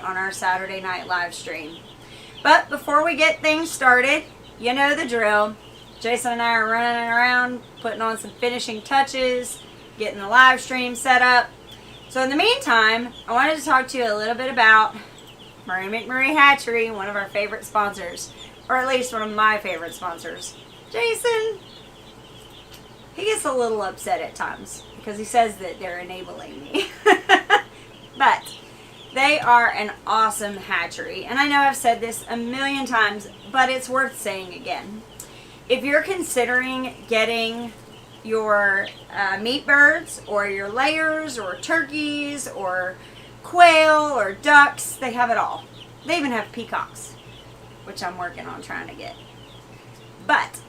on our Saturday night live stream. But before we get things started, you know the drill. Jason and I are running around, putting on some finishing touches, getting the live stream set up. So in the meantime, I wanted to talk to you a little bit about McMurray Hatchery, one of our favorite sponsors, or at least one of my favorite sponsors. Jason, he gets a little upset at times because he says that they're enabling me. But they are an awesome hatchery. And I know I've said this a million times, but it's worth saying again. If you're considering getting your meat birds or your layers or turkeys or quail or ducks, they have it all. They even have peacocks, which I'm working on trying to get. But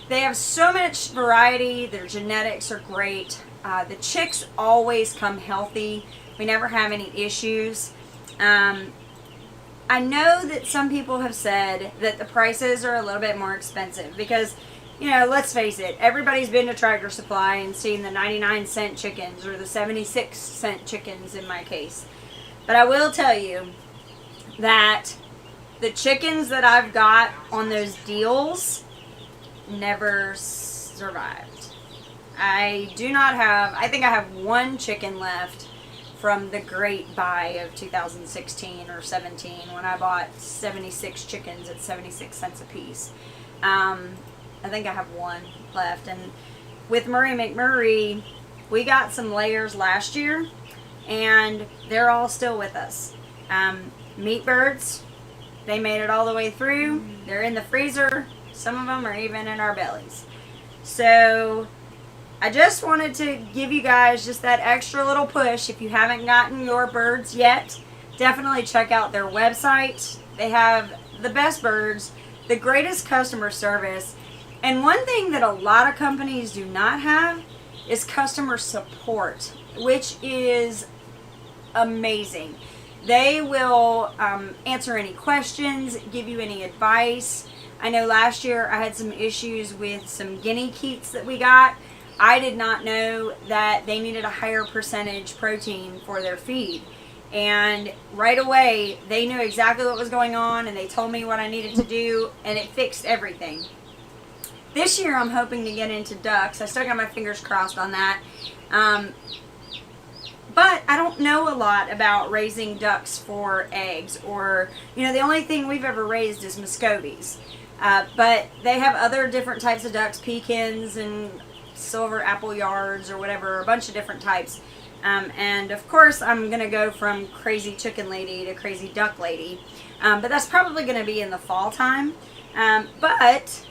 they have so much variety. Their genetics are great. The chicks always come healthy. We never have any issues. I know that some people have said that the prices are a little bit more expensive because, you know, let's face it, everybody's been to Tractor Supply and seen the 99-cent chickens or the 76-cent chickens in my case. But I will tell you that the chickens that I've got on those deals never survived. I do not have, I think I have one chicken left from the great buy of 2016 or 17 when I bought 76 chickens at 76 cents a piece. I think I have one left. And with McMurray, we got some layers last year and they're all still with us. Meat birds, they made it all the way through. They're in the freezer. Some of them are even in our bellies. So I just wanted to give you guys just that extra little push. If you haven't gotten your birds yet, definitely check out their website. They have the best birds, the greatest customer service, and one thing that a lot of companies do not have is customer support, which is amazing. They will answer any questions, give you any advice. I know last year I had some issues with some guinea keats that we got. I did not know that they needed a higher percentage protein for their feed. And right away, they knew exactly what was going on and they told me what I needed to do and it fixed everything. This year I'm hoping to get into ducks. I still got my fingers crossed on that. But I don't know a lot about raising ducks for eggs or, you know, the only thing we've ever raised is Muscovies. But they have other different types of ducks, pecans and silver apple yards or whatever, a bunch of different types. And of course I'm going to go from crazy chicken lady to crazy duck lady. But that's probably going to be in the fall time. But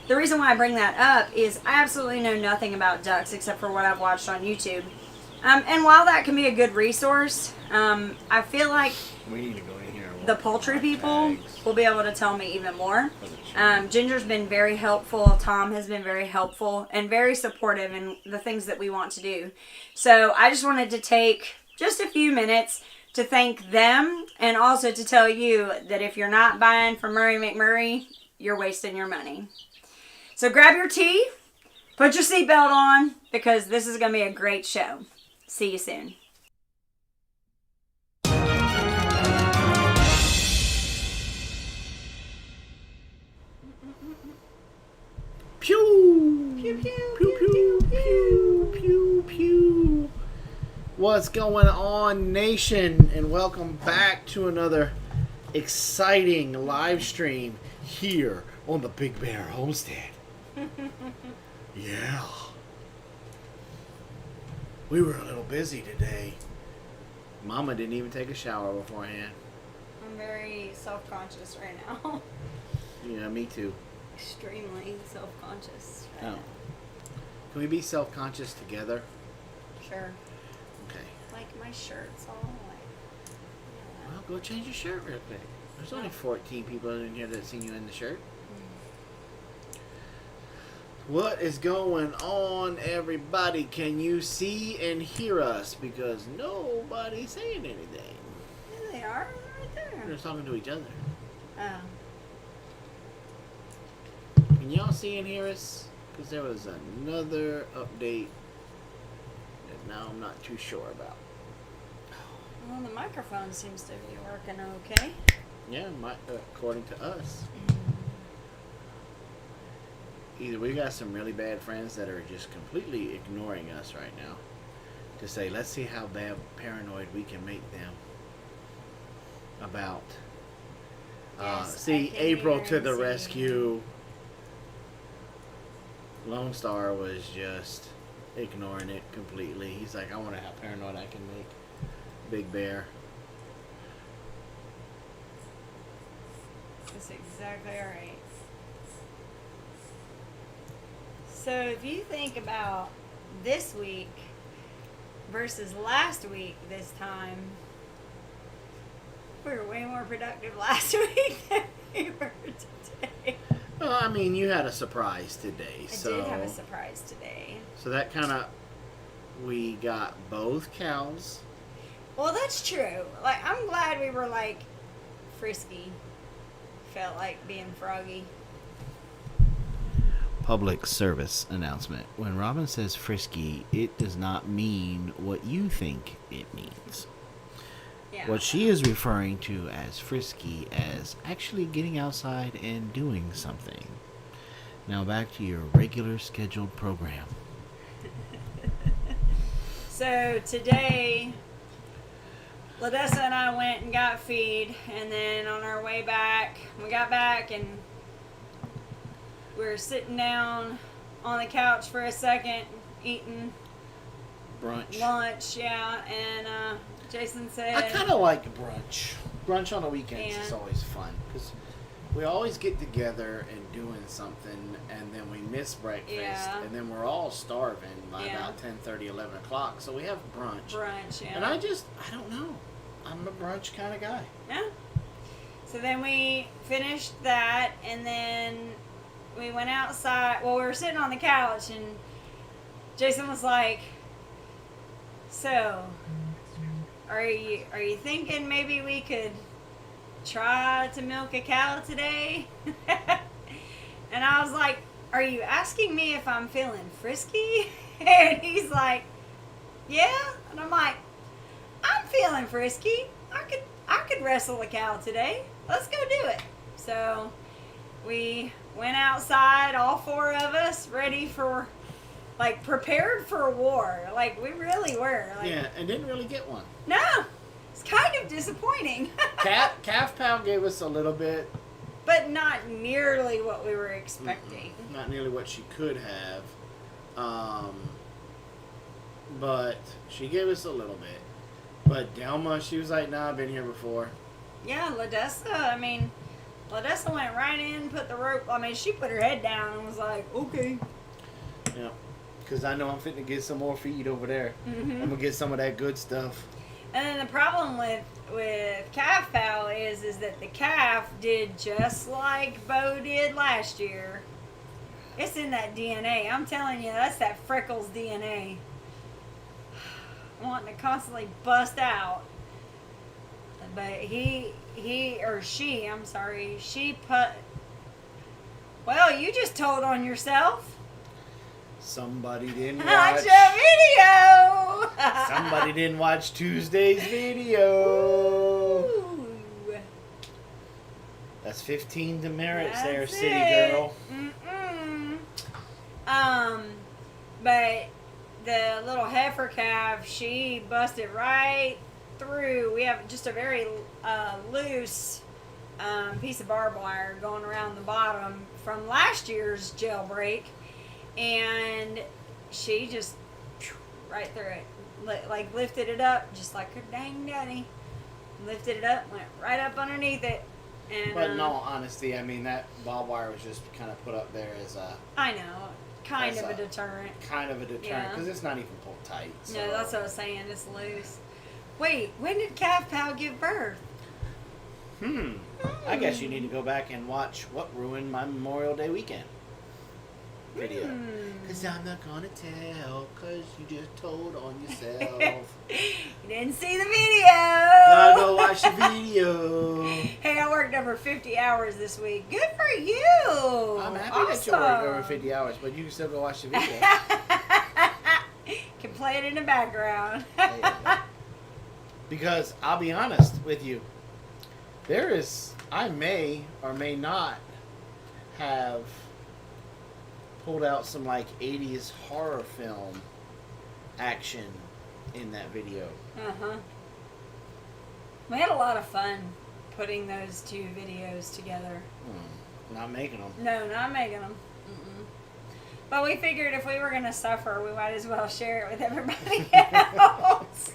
the reason why I bring that up is I absolutely know nothing about ducks except for what I've watched on YouTube. And while that can be a good resource, I feel like we need to go in here and the poultry people will be able to tell me even more. Ginger's been very helpful. Tom has been very helpful and very supportive in the things that we want to do. So I just wanted to take just a few minutes to thank them and also to tell you that if you're not buying from McMurray, you're wasting your money. So grab your tea, put your seatbelt on, because this is going to be a great show. See you soon. Pew! Pew, pew, Pew, pew, pew, pew, pew, pew, pew. What's going on, nation? And welcome back to another exciting live stream here on the Big Bear Homestead. Yeah. We were a little busy today. Mama didn't even take a shower beforehand. I'm very self-conscious right now. Yeah, me too. Extremely self-conscious right now. Can we be self-conscious together? Sure. Okay. Like my shirt's all like... Well, go change your shirt real quick. There's only 14 people in here that seen you in the shirt. What is going on, everybody? Can you see and hear us? Because nobody's saying anything. Yeah, they are right there. They're talking to each other. Oh. Can y'all see and hear us? Because there was another update that now I'm not too sure about. Well, the microphone seems to be working okay. Yeah, according to us. Either we got some really bad friends that are just completely ignoring us right now to say, let's see how bad paranoid we can make them about. Yes, See, I can April hear to and the see. rescue. Lone Star was just ignoring it completely. He's like, I wonder how paranoid I can make Big Bear. That's exactly right. So if you think about this week versus last week this time, we were way more productive last week than we were today. Well, I mean, you had a surprise today. I did have a surprise today. So that kind of, we got both cows. Well, that's true. Like, I'm glad we were like frisky. Felt like being froggy. Public service announcement. When Robyn says frisky, it does not mean what you think it means. Yeah. What she is referring to as frisky as actually getting outside and doing something. Now back to your regular scheduled program. So today, Ladessa and I went and got feed, and then on our way back, we got back and we were sitting down on the couch for a second, eating Brunch. lunch, yeah, and Jason said... I kind of like brunch. Brunch on the weekends is Yeah. always fun because we always get together and doing something, and then we miss breakfast, Yeah. and then we're all starving by Yeah. about 10:30, 11 o'clock. So we have brunch. Brunch, yeah. And I don't know. I'm a brunch kind of guy. Yeah. So then we finished that, and then we went outside. Well, we were sitting on the couch, and Jason was like, "So, are you thinking maybe we could try to milk a cow today?" And I was like, "Are you asking me if I'm feeling frisky?" And he's like, "Yeah." And I'm like, "I'm feeling frisky. I could wrestle a cow today. Let's go do it." So we went outside, all four of us, ready for, like, prepared for war. Like, we really were. Like, Yeah, and didn't really get one. no, it's kind of disappointing. Calf Pal gave us a little bit. But not nearly what we were expecting. Not nearly what she could have. But she gave us a little bit. But Delma, she was like, nah, I've been here before. Yeah, Ladessa went right in, put the rope. I mean, she put her head down and was like, okay. Yeah. Because I know I'm fitting to get some more feed over there. Mm-hmm. I'm going to get some of that good stuff. And then the problem with calf fowl is that the calf did just like Bo did last year. It's in that DNA. I'm telling you, that's that Freckles DNA. Wanting to constantly bust out. But he or she, I'm sorry, well, you just told on yourself. Somebody didn't Watch watch. a video. Somebody didn't watch Tuesday's video. Ooh. That's 15 demerits there, That's city it. girl. But the little heifer calf, she busted right through. We have just a very loose piece of barbed wire going around the bottom from last year's jailbreak, and she just right through it, like lifted it up just like her dang daddy. Lifted it up, went right up underneath it. And, But in all honesty, I mean, that barbed wire was just kind of put up there as a I know, kind of a deterrent. deterrent Yeah. because it's not even pulled tight. So. No, that's what I was saying. It's loose. Wait, when did Calf Pal give birth? I guess you need to go back and watch what ruined my Memorial Day weekend video. Because I'm not going to tell, because you just told on yourself. You didn't see the video. Gotta go watch the video. Hey, I worked over 50 hours this week. Good for you. I'm happy that you worked over 50 hours, but you can still go watch the video. Can play it in the background. There you go. Because I'll be honest with you, I may or may not have pulled out some like 80s horror film action in that video. Uh-huh. We had a lot of fun putting those two videos together. Not making them. No, not making them. But we figured if we were going to suffer, we might as well share it with everybody else.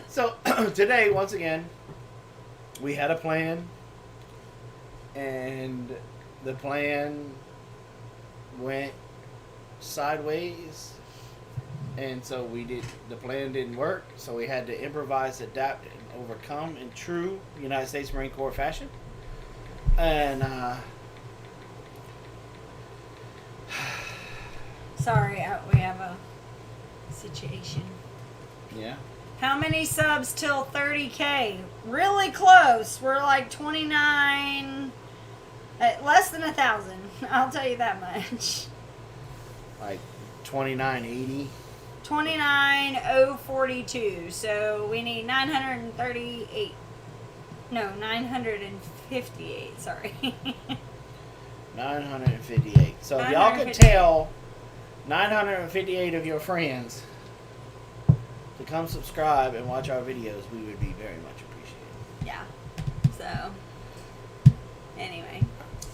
So, today, once again, we had a plan, and the plan went sideways, and so the plan didn't work, so we had to improvise, adapt, and overcome in true United States Marine Corps fashion. And, sorry, we have a situation. yeah. How many subs till 30K? Really close. We're like 29, less than 1,000. I'll tell you that much. Like 2980. 29,042. So we need 938. No, 958. Sorry. 958. So if y'all could tell 958 of your friends to come subscribe and watch our videos, we would be very much appreciated. Yeah. So, anyway.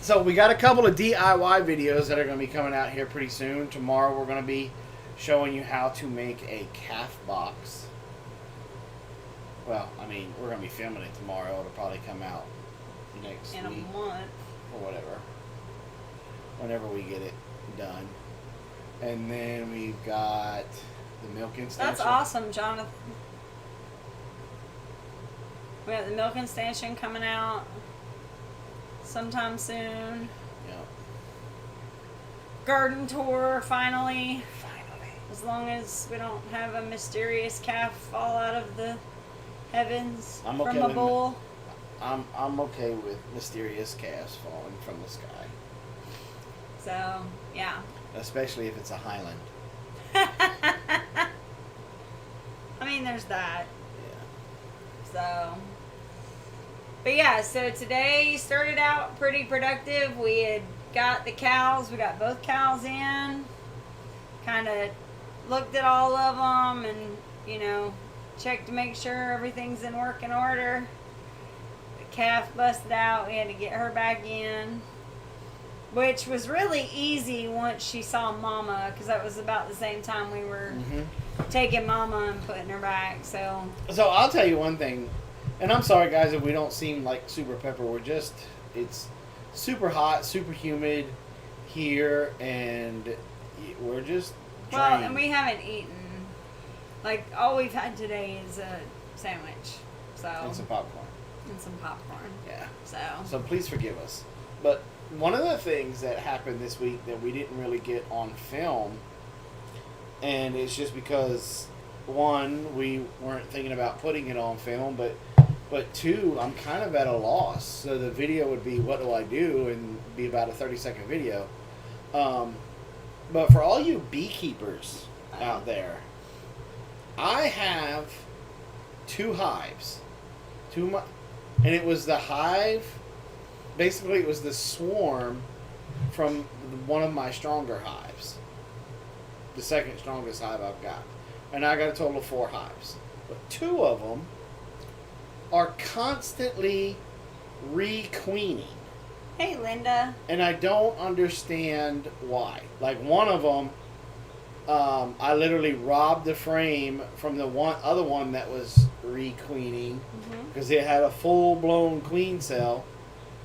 So we got a couple of DIY videos that are going to be coming out here pretty soon. Tomorrow we're going to be showing you how to make a calf box. Well, I mean, we're going to be filming it tomorrow. It'll probably come out next week. In a month. Or whatever. Whenever we get it done. And then we've got the milking station. That's awesome, Jonathan. We got the milking station coming out sometime soon. Yeah. Garden tour, finally. As long as we don't have a mysterious calf fall out of the heavens I'm from okay a with bowl. I'm okay with mysterious calves falling from the sky. So, yeah. Especially if it's a Highland. I mean, there's that. Yeah. So, but yeah, so today started out pretty productive. We had got the cows, we got both cows in, kind of looked at all of them and, you know, checked to make sure everything's in working order. The calf busted out, we had to get her back in, which was really easy once she saw Mama, because that was about the same time we were taking Mama and putting her back. So I'll tell you one thing, and I'm sorry guys if we don't seem like super pepper. It's super hot, super humid here, and we're just drained. well, and we haven't eaten. Like, all we've had today is a sandwich. So And some popcorn. and some popcorn. Yeah. So please forgive us. But one of the things that happened this week that we didn't really get on film, and it's just because, one, we weren't thinking about putting it on film, but two, I'm kind of at a loss. So the video would be, what do I do? And be about a 30-second video. But for all you beekeepers out there, I have 2 hives. And it was the hive, basically it was the swarm from one of my stronger hives. The second strongest hive I've got. And I got a total of 4 hives. But 2 of them are constantly requeening. hey, Linda. And I don't understand why. Like one of them, I literally robbed the frame from the other one that was requeening because it had a full-blown queen cell.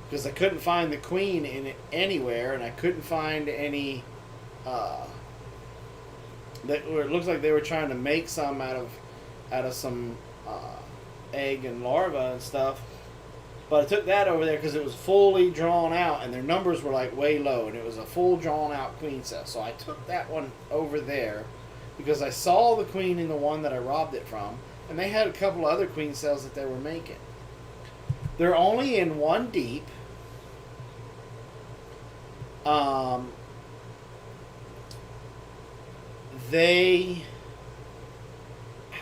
Because I couldn't find the queen in it anywhere, and I couldn't find any. It looks like they were trying to make some out of some egg and larva and stuff. But I took that over there because it was fully drawn out, and their numbers were like way low, and it was a full drawn out queen cell. So I took that one over there because I saw the queen in the one that I robbed it from, and they had a couple other queen cells that they were making. They're only in 1 deep.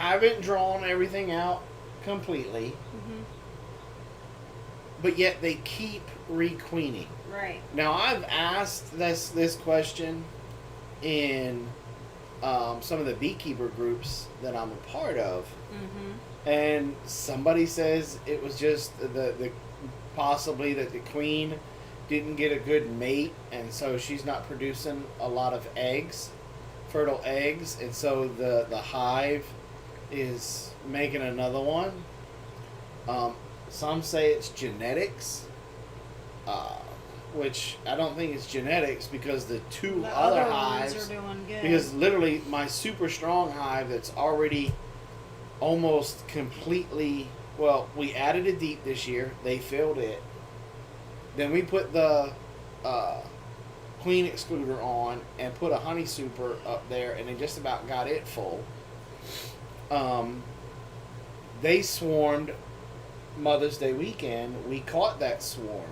haven't drawn everything out completely, but yet they keep requeening. Right. Now, I've asked this question in some of the beekeeper groups that I'm a part of, and somebody says it was just the possibly that the queen didn't get a good mate, and so she's not producing a lot of eggs, fertile eggs, and so the hive is making another one. Some say it's genetics, which I don't think it's genetics, because the other hives are doing good. Because literally my super strong hive that's already almost completely, well, we added a deep this year, they filled it. Then we put the queen excluder on and put a honey super up there, and they just about got it full. They swarmed Mother's Day weekend. We caught that swarm.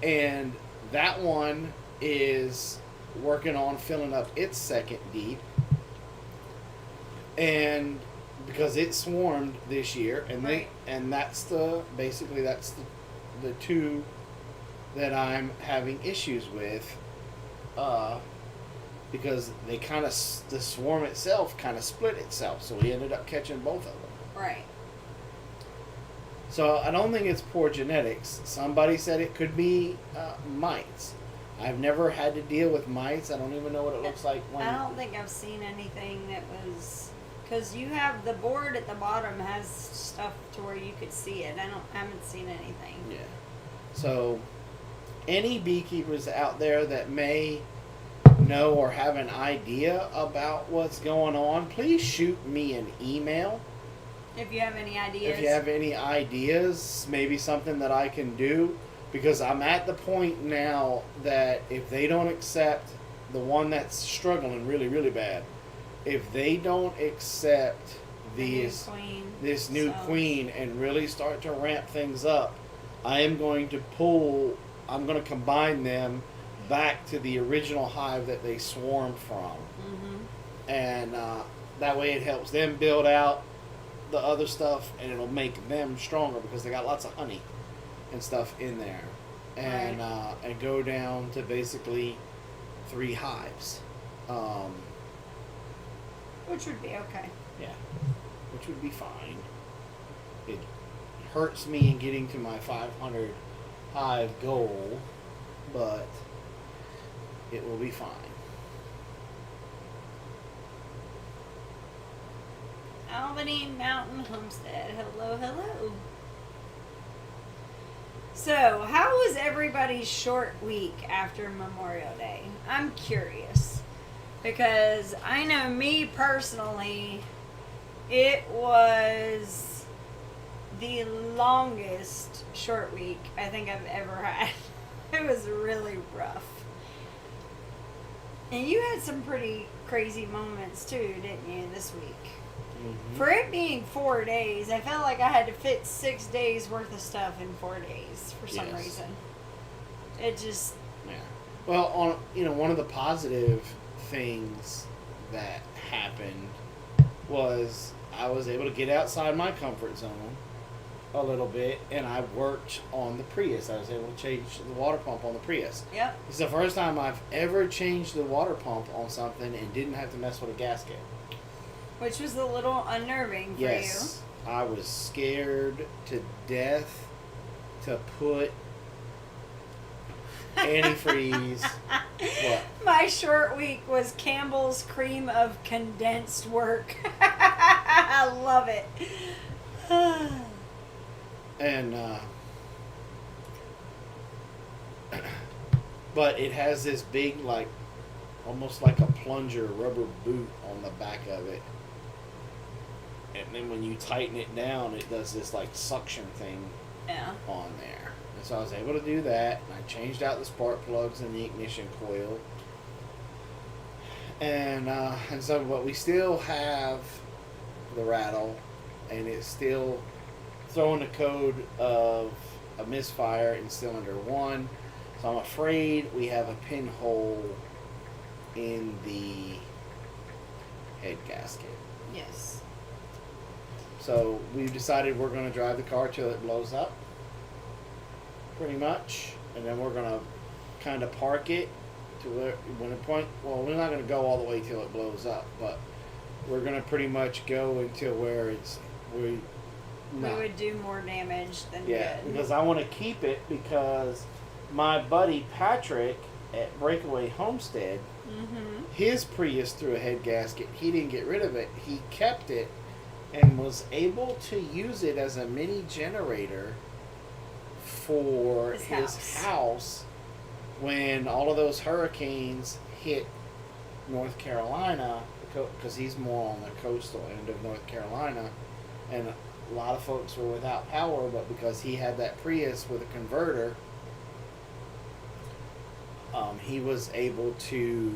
And that one is working on filling up its second deep. And because it swarmed this year, and that's the two that I'm having issues with, because they kind of, the swarm itself kind of split itself, so we ended up catching both of them. Right. So I don't think it's poor genetics. Somebody said it could be mites. I've never had to deal with mites. I don't even know what it looks like when. I don't think I've seen anything that was, because you have the board at the bottom has stuff to where you could see it. I haven't seen anything. Yeah. So, any beekeepers out there that may know or have an idea about what's going on, please shoot me an email. If you have any ideas. If you have any ideas, maybe something that I can do, because I'm at the point now that if they don't accept the one that's struggling really, really bad, if they don't accept this new queen and really start to ramp things up, I am going to I'm going to combine them back to the original hive that they swarmed from. And that way it helps them build out the other stuff, and it'll make them stronger because they got lots of honey and stuff in there. And and go down to basically 3 hives. Which would be okay. Yeah. Which would be fine. It hurts me in getting to my 500 hive goal, but it will be fine. Albany Mountain Homestead. Hello, hello. So, how was everybody's short week after Memorial Day? I'm curious. Because I know me personally, it was the longest short week I think I've ever had. It was really rough. And you had some pretty crazy moments too, didn't you, this week? For it being 4 days, I felt like I had to fit 6 days worth of stuff in 4 days for some reason. It just... Yeah. Well, one of the positive things that happened was I was able to get outside my comfort zone a little bit, and I worked on the Prius. I was able to change the water pump on the Prius. Yep. It's the first time I've ever changed the water pump on something and didn't have to mess with a gasket. Which was a little unnerving for you. Yes. I was scared to death to put antifreeze. What? My short week was Campbell's cream of condensed work. I love it. And but it has this big, like, almost like a plunger rubber boot on the back of it. And then when you tighten it down, it does this like suction thing on there. And so I was able to do that. And I changed out the spark plugs and the ignition coil. And so, but we still have the rattle, and it's still throwing the code of a misfire in cylinder 1. So I'm afraid we have a pinhole in the head gasket. Yes. So we've decided we're going to drive the car till it blows up, pretty much, and then we're going to kind of park it to where when it point. Well, we're not going to go all the way till it blows up, but we're going to pretty much go until where we would do more damage than yeah, good. because I want to keep it because my buddy Patrick at Breakaway Homestead, his Prius threw a head gasket. He didn't get rid of it. He kept it and was able to use it as a mini generator for his house when all of those hurricanes hit North Carolina, because he's more on the coastal end of North Carolina, and a lot of folks were without power, but because he had that Prius with a converter, he was able to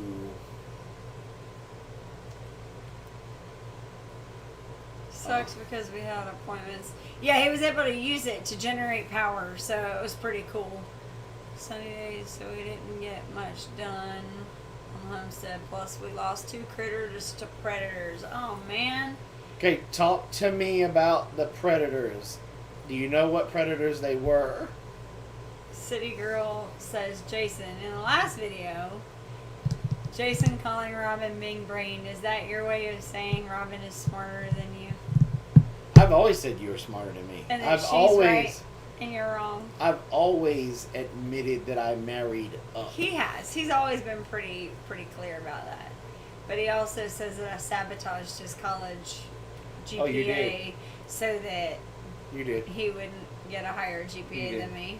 sucks because we had appointments. Yeah, he was able to use it to generate power, so it was pretty cool. Sunny days, so we didn't get much done on Homestead. Plus, we lost 2 critters to predators. Oh, man. Okay, talk to me about the predators. Do you know what predators they were? City Girl says Jason. In the last video, Jason calling Robyn being brain. Is that your way of saying Robyn is smarter than you? I've always said you were smarter than me. And that she's right and you're wrong. I've always admitted that I married up. He has. He's always been pretty clear about that. But he also says that I sabotaged his college GPA you did. so that You did. he wouldn't get a higher GPA than me.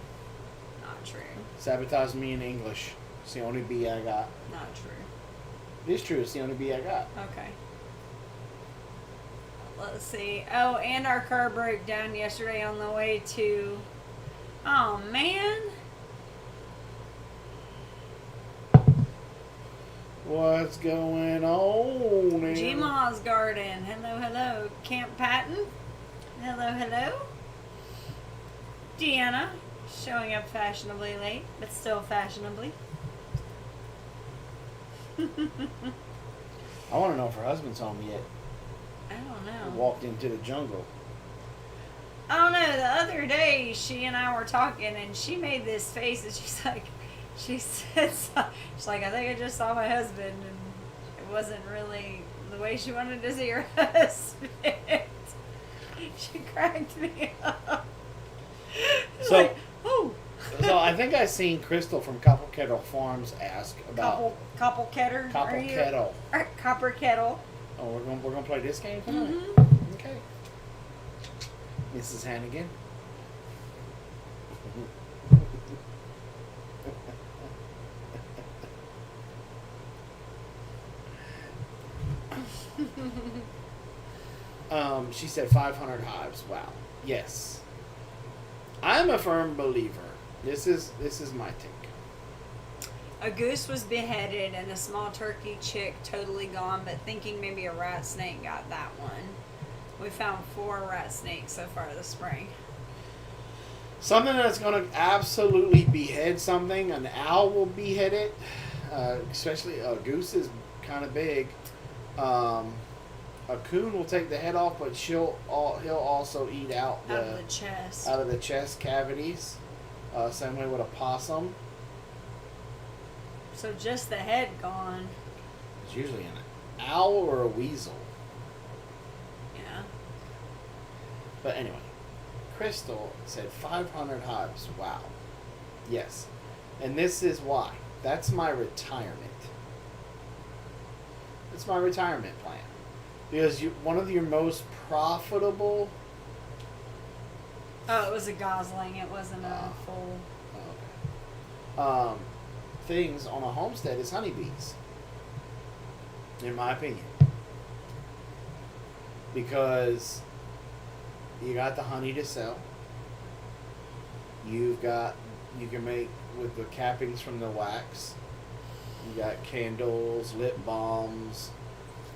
Not true. Sabotage me in English. It's the only B I got. Not true. It is true. It's the only B I got. Okay. Let's see. Oh, and our car broke down yesterday on the way to... Oh, man. What's going on, man? G-Ma's garden. Hello, hello. Camp Patton. Hello, hello. Deanna. Showing up fashionably late, but still fashionably. I want to know if her husband's home yet. I don't know. Walked into the jungle. I don't know. The other day, she and I were talking, and she made this face, and she's like, she's like, I think I just saw my husband, and it wasn't really the way she wanted to see her husband. She cracked me up. So, like, oh. So I think I seen Crystal from Copper Kettle Farms ask about Copper Kettle. Copper Kettle. Copper Kettle. Oh, we're gonna play this game tonight. Mm-hmm. Okay. Mrs. Hannigan. She said 500 hives. Wow. Yes. I'm a firm believer. This is my take. A goose was beheaded and a small turkey chick totally gone, but thinking maybe a rat snake got that one. We found 4 rat snakes so far this spring. Something that's going to absolutely behead something. An owl will behead it. Especially a goose is kind of big. A coon will take the head off, but he'll also eat out of the chest. Out of the chest cavities. Same way with a possum. So just the head gone. It's usually an owl or a weasel. Yeah. But anyway, Crystal said 500 hives. Wow. Yes. And this is why. That's my retirement. It's my retirement plan. Because one of your most profitable... Oh, it was a gosling. It wasn't a full... Okay. Things on a homestead is honeybees. In my opinion. Because you got the honey to sell. You can make with the cappings from the wax. You got candles, lip balms,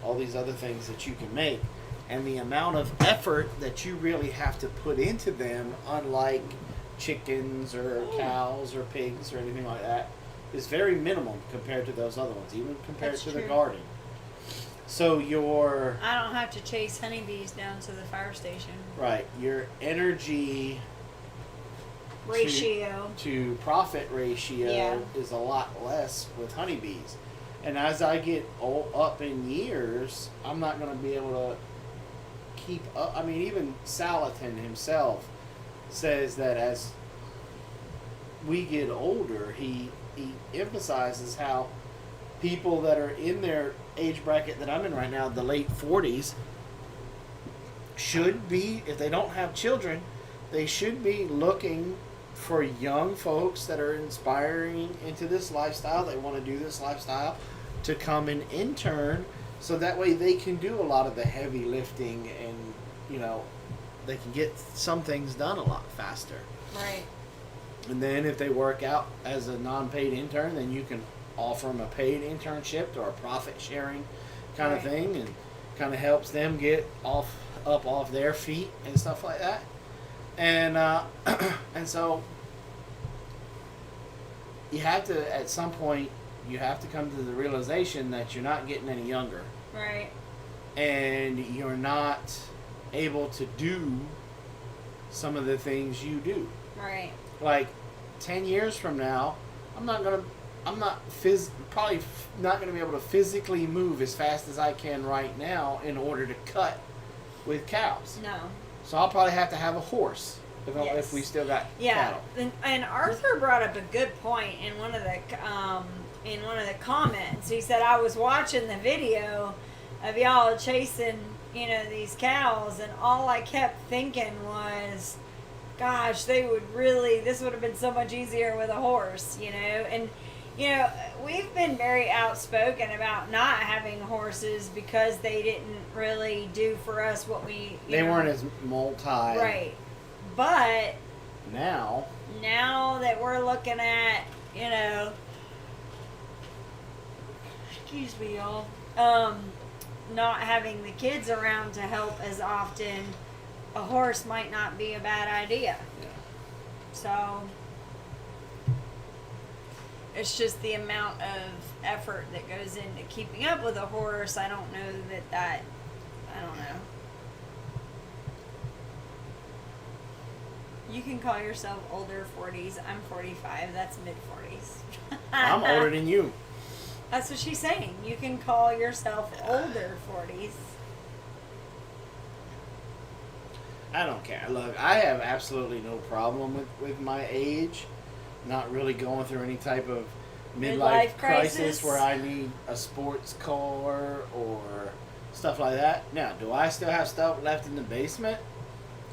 all these other things that you can make. And the amount of effort that you really have to put into them, unlike chickens or cows or pigs or anything like that, is very minimal compared to those other ones, even compared to the garden. So I don't have to chase honeybees down to the fire station. right, your energy Ratio. to profit ratio Yeah. is a lot less with honeybees. And as I get up in years, I'm not going to be able to keep up. I mean, even Salatin himself says that as we get older, he emphasizes how people that are in their age bracket that I'm in right now, the late 40s, should be, if they don't have children, they should be looking for young folks that are inspiring into this lifestyle. They want to do this lifestyle to come and intern, so that way they can do a lot of the heavy lifting, and they can get some things done a lot faster. Right. And then if they work out as a non-paid intern, then you can offer them a paid internship or a profit sharing kind of thing, and kind of helps them get up off their feet and stuff like that. And and so you have to, at some point, you have to come to the realization that you're not getting any younger. Right. And you're not able to do some of the things you do. Right. Like 10 years from now, probably not gonna be able to physically move as fast as I can right now in order to cut with cows. No. So I'll probably have to have a horse if we still got cattle. And Arthur brought up a good point in one of the comments. He said, I was watching the video of y'all chasing these cows, and all I kept thinking was, gosh, this would have been so much easier with a horse, and we've been very outspoken about not having horses because they didn't really do for us what they weren't as right. But now that we're looking at, excuse me, y'all, not having the kids around to help as often, a horse might not be a bad idea. Yeah. So it's just the amount of effort that goes into keeping up with a horse. I don't know I don't know. You can call yourself older 40s. I'm 45. That's mid 40s. I'm older than you. That's what she's saying. You can call yourself older 40s. I don't care. Look, I have absolutely no problem with my age. Not really going through any type of midlife crisis where I need a sports car or stuff like that. Now, do I still have stuff left in the basement,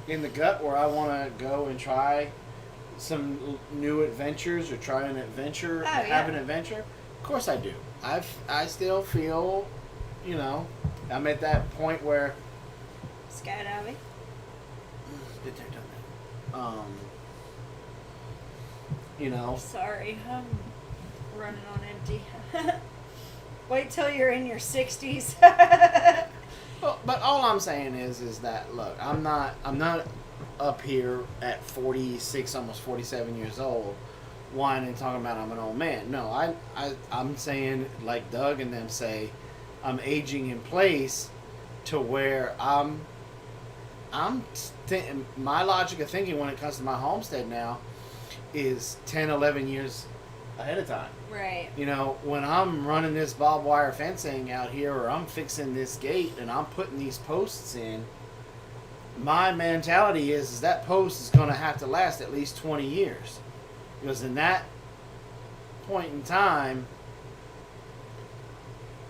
in the gut, where I want to go and try some new adventures or try an adventure, have an adventure? Of course I do. I still feel, I'm at that point where skydiving. Been there, done that. Sorry, I'm running on empty. Wait till you're in your 60s. Well, but all I'm saying is that, look, I'm not up here at 46, almost 47 years old, whining and talking about I'm an old man. No, I'm saying, like Doug and them say, I'm aging in place to where my logic of thinking when it comes to my homestead now is 10, 11 years ahead of time. Right. When I'm running this barbed wire fencing out here, or I'm fixing this gate and I'm putting these posts in, my mentality is that post is going to have to last at least 20 years. Because in that point in time,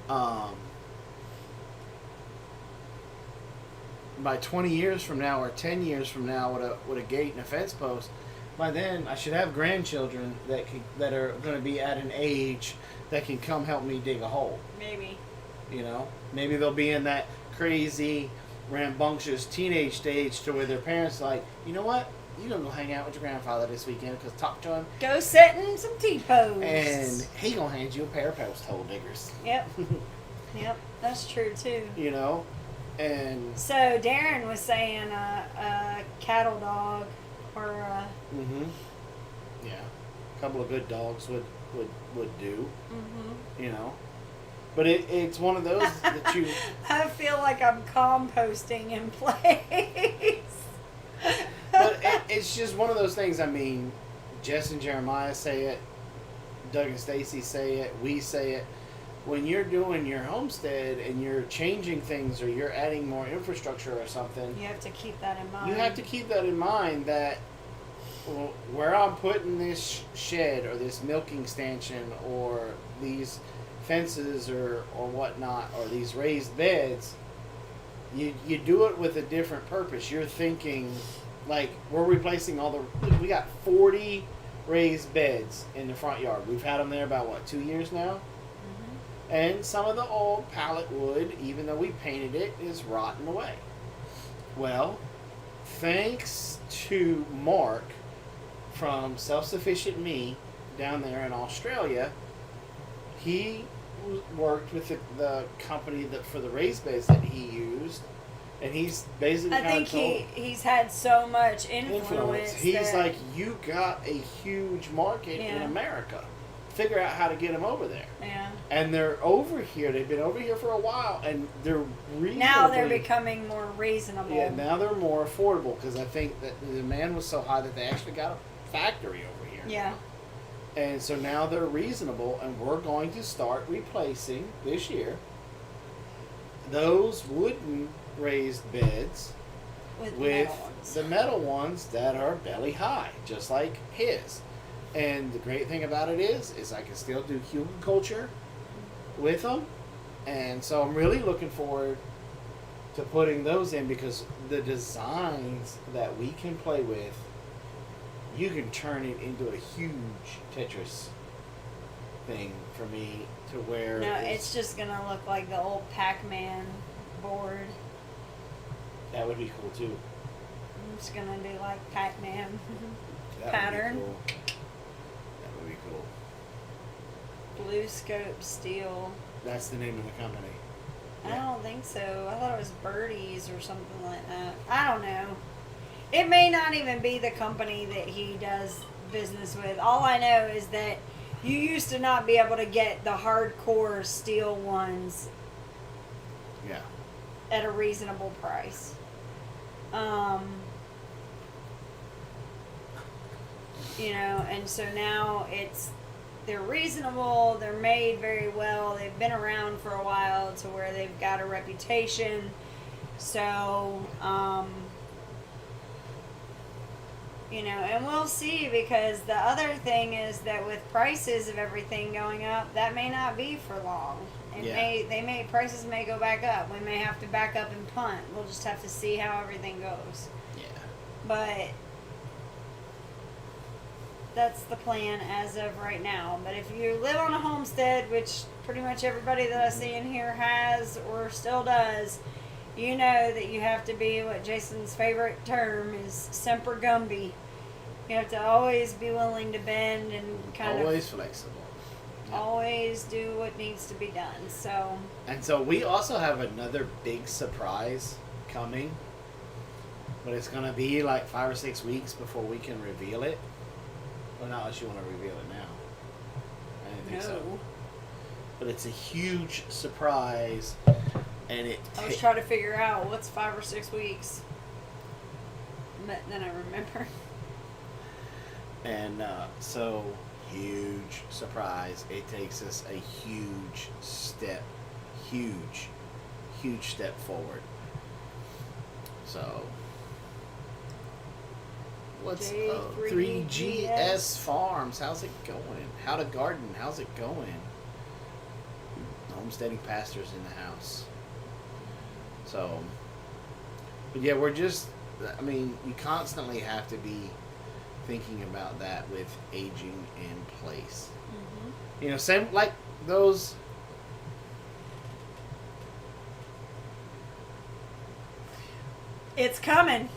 by 20 years from now or 10 years from now with a gate and a fence post, by then I should have grandchildren that are going to be at an age that can come help me dig a hole. Maybe. Maybe they'll be in that crazy, rambunctious teenage stage to where their parents are like, you know what? You're going to go hang out with your grandfather this weekend because talk to him. Go sit in some T-posts. And he going to hand you a pair of post hole diggers. Yep. Yep, that's true too. And so Darren was saying a cattle dog or a... Yeah. A couple of good dogs would do. But it's one of those that you... I feel like I'm composting in place. But it's just one of those things. I mean, Jess and Jeremiah say it. Doug and Stacy say it. We say it. When you're doing your homestead and you're changing things or you're adding more infrastructure or something... You have to keep that in mind. You have to keep that in mind that where I'm putting this shed or this milking stanchion or these fences or whatnot or these raised beds, you do it with a different purpose. You're thinking, like, we're replacing we got 40 raised beds in the front yard. We've had them there about, 2 years now? Mm-hmm. And some of the old pallet wood, even though we painted it, is rotting away. Well, thanks to Mark from Self-Sufficient Me down there in Australia, he worked with the company for the raised beds that he used, and he's basically he's had so much influence. He's like, you got a huge market in America. Figure out how to get them over there. Yeah. And they're over here. They've been over here for a while, and they're now they're becoming more reasonable. Yeah, now they're more affordable because I think that the demand was so high that they actually got a factory over here. Yeah. And so now they're reasonable, and we're going to start replacing this year those wooden raised beds with the metal ones that are belly high, just like his. And the great thing about it is I can still do hugelkultur with them, and so I'm really looking forward to putting those in because the designs that we can play with, you can turn it into a huge Tetris thing for me to where... No, it's just going to look like the old Pac-Man board. That would be cool, too. I'm just going to do like Pac-Man pattern. Would be cool. That would be cool. Blue Scope Steel. That's the name of the company. I don't think so. I thought it was Birdies or something like that. I don't know. It may not even be the company that he does business with. All I know is that you used to not be able to get the hardcore steel ones at a reasonable price. And so now they're reasonable, they're made very well, they've been around for a while to where they've got a reputation. So, and we'll see, because the other thing is that with prices of everything going up, that may not be for long. Prices may go back up. We may have to back up and punt. We'll just have to see how everything goes. Yeah. But that's the plan as of right now. But if you live on a homestead, which pretty much everybody that I see in here has or still does, you know that you have to be what Jason's favorite term is, semper gumby. You have to always be willing to bend and always flexible. Yep. Always do what needs to be done. So we also have another big surprise coming, but it's going to be like 5 or 6 weeks before we can reveal it. Well, not unless you want to reveal it now. I didn't think so. But it's a huge surprise, and I was trying to figure out what's 5 or 6 weeks. But then I remember. And so, huge surprise. It takes us a huge step forward. So, what's 3GS Farms? How's it going? How to Garden? How's it going? Homesteading pastors in the house. So, but yeah, you constantly have to be thinking about that with aging in place. Mm-hmm. Same like those. It's coming.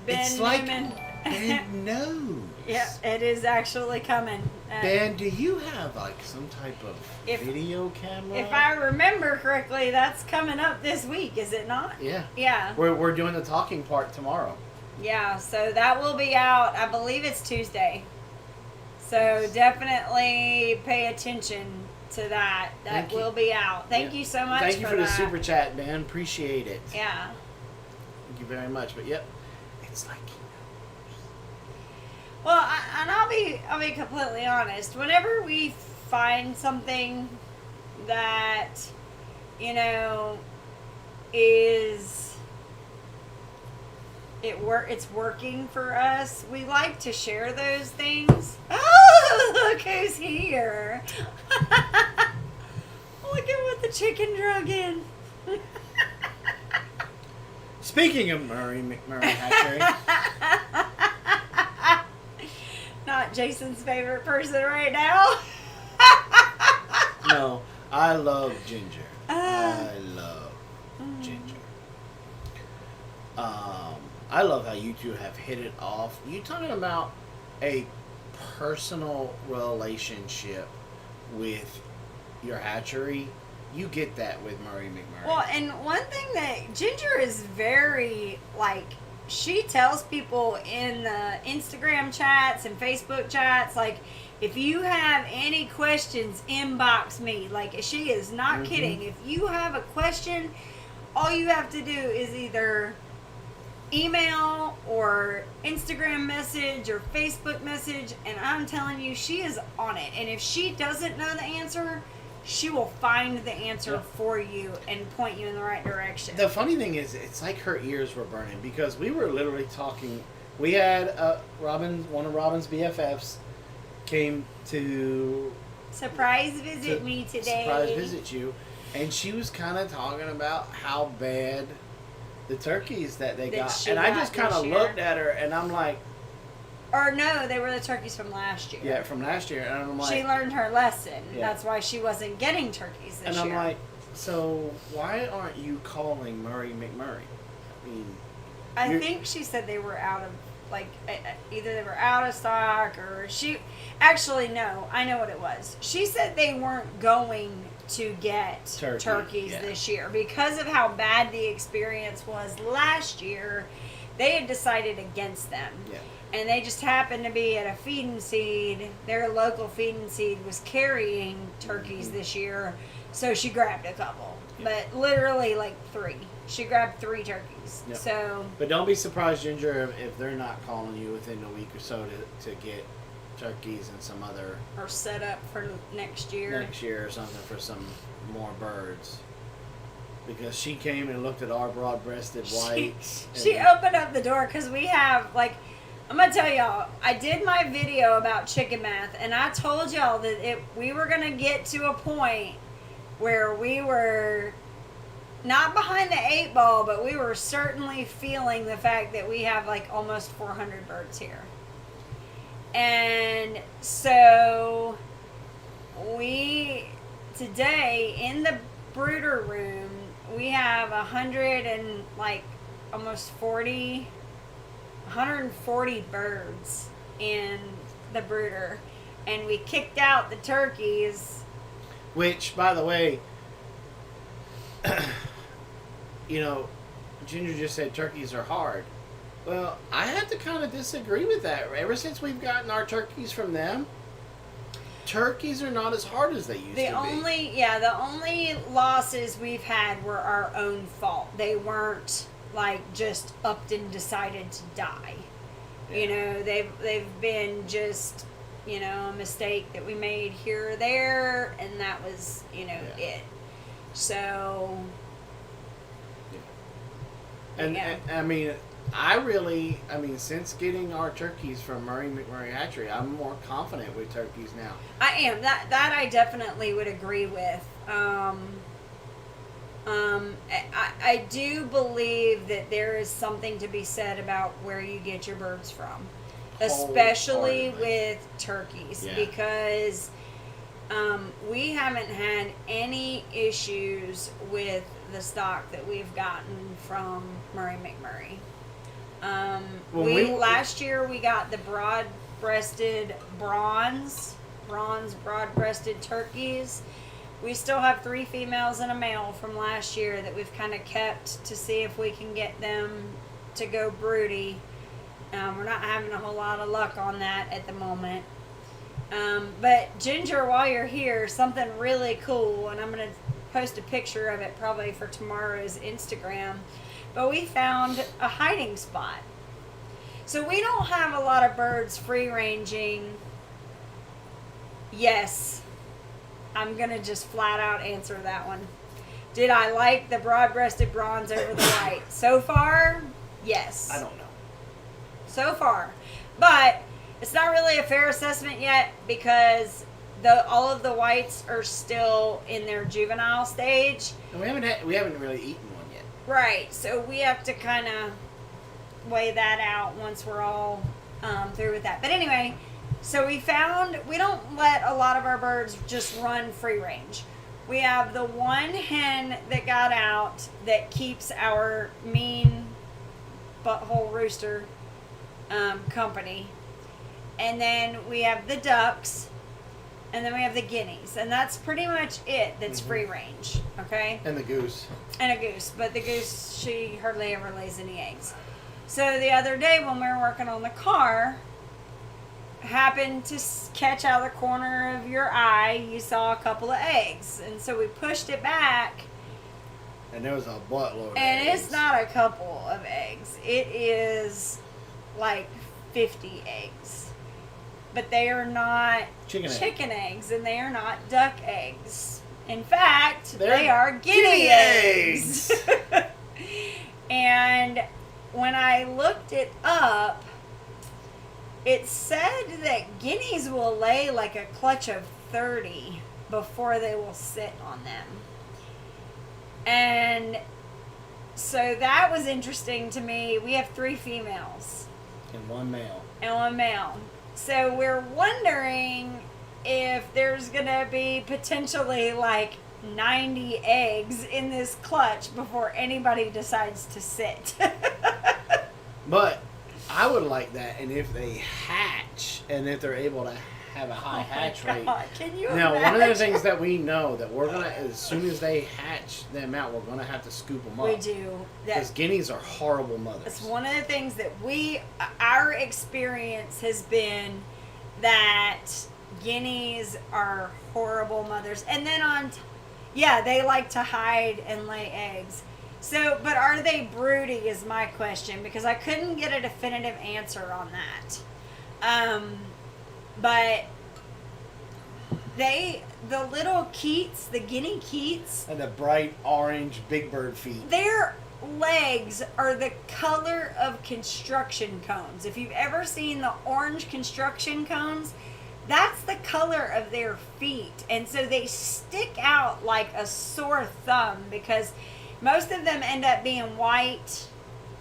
It's like Ben knows. Yeah, it is actually coming. Ben, do you have like some type of video camera? If I remember correctly, that's coming up this week, is it not? Yeah. Yeah. We're doing the talking part tomorrow. Yeah, so that will be out, I believe it's Tuesday. So definitely pay attention to that. That Thank you. will be out. Thank Yeah. you so much. Thank you for that. the super chat, man. Appreciate it. Yeah. Thank you very much. But yep, it's like. Well, I'll be completely honest. Whenever we find something that, you know, it's working for us, we like to share those things. Oh, look who's here. Look at what the chicken drug in. Speaking of McMurray Hatchery. Not Jason's favorite person right now. No, I love Ginger. I love Ginger. I love how you two have hit it off. You talking about a personal relationship with your hatchery? You get that with McMurray. Well, and one thing that Ginger is very, like, she tells people in the Instagram chats and Facebook chats, like, if you have any questions, inbox me. Like, she is not kidding. If you have a question, all you have to do is either email or Instagram message or Facebook message, and I'm telling you, she is on it. And if she doesn't know the answer, she will find the answer for you and point you in the right direction. The funny thing is, it's like her ears were burning because we were literally talking. We had one of Robyn's BFFs came to surprise visit me today. Surprise visit you, and she was kind of talking about how bad the turkeys that they got, and I just kind of looked at her, and I'm like, or no, they were the turkeys from last year. Yeah, from last year, and I'm like, she learned her lesson. Yeah. That's why she wasn't getting turkeys this year. And I'm like, so why aren't you calling McMurray? I mean, I think she said they were out of, like, either they were out of stock or actually, no, I know what it was. She said they weren't going to get turkeys this year because of how bad the experience was last year. They had decided against them. Yeah. And they just happened to be at a feed and seed. Their local feed and seed was carrying turkeys this year, so she grabbed a couple. But literally, like 3. She grabbed 3 turkeys. Yep. So. But don't be surprised, Ginger, if they're not calling you within a week or so to get turkeys and some other. Or set up for next year. Next year or something for some more birds. Because she came and looked at our broad-breasted whites. She opened up the door because we have, like, I'm going to tell y'all, I did my video about chicken math, and I told y'all that we were going to get to a point where we were not behind the 8 ball, but we were certainly feeling the fact that we have, like, almost 400 birds here. And so today in the brooder room, we have 140 birds in the brooder, and we kicked out the turkeys. Which, by the way, you know, Ginger just said turkeys are hard. Well, I have to kind of disagree with that. Ever since we've gotten our turkeys from them, turkeys are not as hard as they used to be. The only losses we've had were our own fault. They weren't like just upped and decided to die. Yeah. You know, they've been just, you know, a mistake that we made here or there, and that was, you know, it. So. Yeah. And I mean, since getting our turkeys from McMurray Hatchery, I'm more confident with turkeys now. I am. That I definitely would agree with. I do believe that there is something to be said about where you get your birds from, especially with turkeys, because we haven't had any issues with the stock that we've gotten from McMurray. Last year we got the broad-breasted bronze broad-breasted turkeys. We still have 3 females and a male from last year that we've kind of kept to see if we can get them to go broody. We're not having a whole lot of luck on that at the moment. But Ginger, while you're here, something really cool, and I'm going to post a picture of it probably for tomorrow's Instagram. But we found a hiding spot. So we don't have a lot of birds free ranging. Yes. I'm going to just flat out answer that one. Did I like the broad-breasted bronze over the white? So far, yes. I don't know. So far. But it's not really a fair assessment yet because all of the whites are still in their juvenile stage. And we haven't really eaten one yet. Right. So we have to kind of weigh that out once we're all through with that. But anyway, so we don't let a lot of our birds just run free range. We have the one hen that got out that keeps our mean butthole rooster company. And then we have the ducks. And then we have the guineas. And that's pretty much it that's free range. Okay? And the goose. And a goose. But the goose, she hardly ever lays any eggs. So the other day when we were working on the car, happened to catch out of the corner of your eye, you saw a couple of eggs. And so we pushed it back. And there was a buttload of And eggs. it's not a couple of eggs. It is like 50 eggs. But they are not chicken eggs, and they are not duck eggs. In fact, they are guinea eggs. And when I looked it up, it said that guineas will lay like a clutch of 30 before they will sit on them. And so that was interesting to me. We have 3 females. And one male. And one male. So we're wondering if there's going to be potentially like 90 eggs in this clutch before anybody decides to sit. But I would like that, and if they hatch, and if they're able to have a high hatch rate. Can you Now, imagine? one of the things that we know that we're gonna, as soon as they hatch them out, we're gonna have to scoop them up. We do. Because guineas are horrible mothers. It's one of the things that our experience has been that guineas are horrible mothers. And then they like to hide and lay eggs. So, but are they broody is my question, because I couldn't get a definitive answer on that. But the little Keats, the guinea Keats, and the bright orange big bird feet. their legs are the color of construction cones. If you've ever seen the orange construction cones, that's the color of their feet. And so they stick out like a sore thumb, because most of them end up being white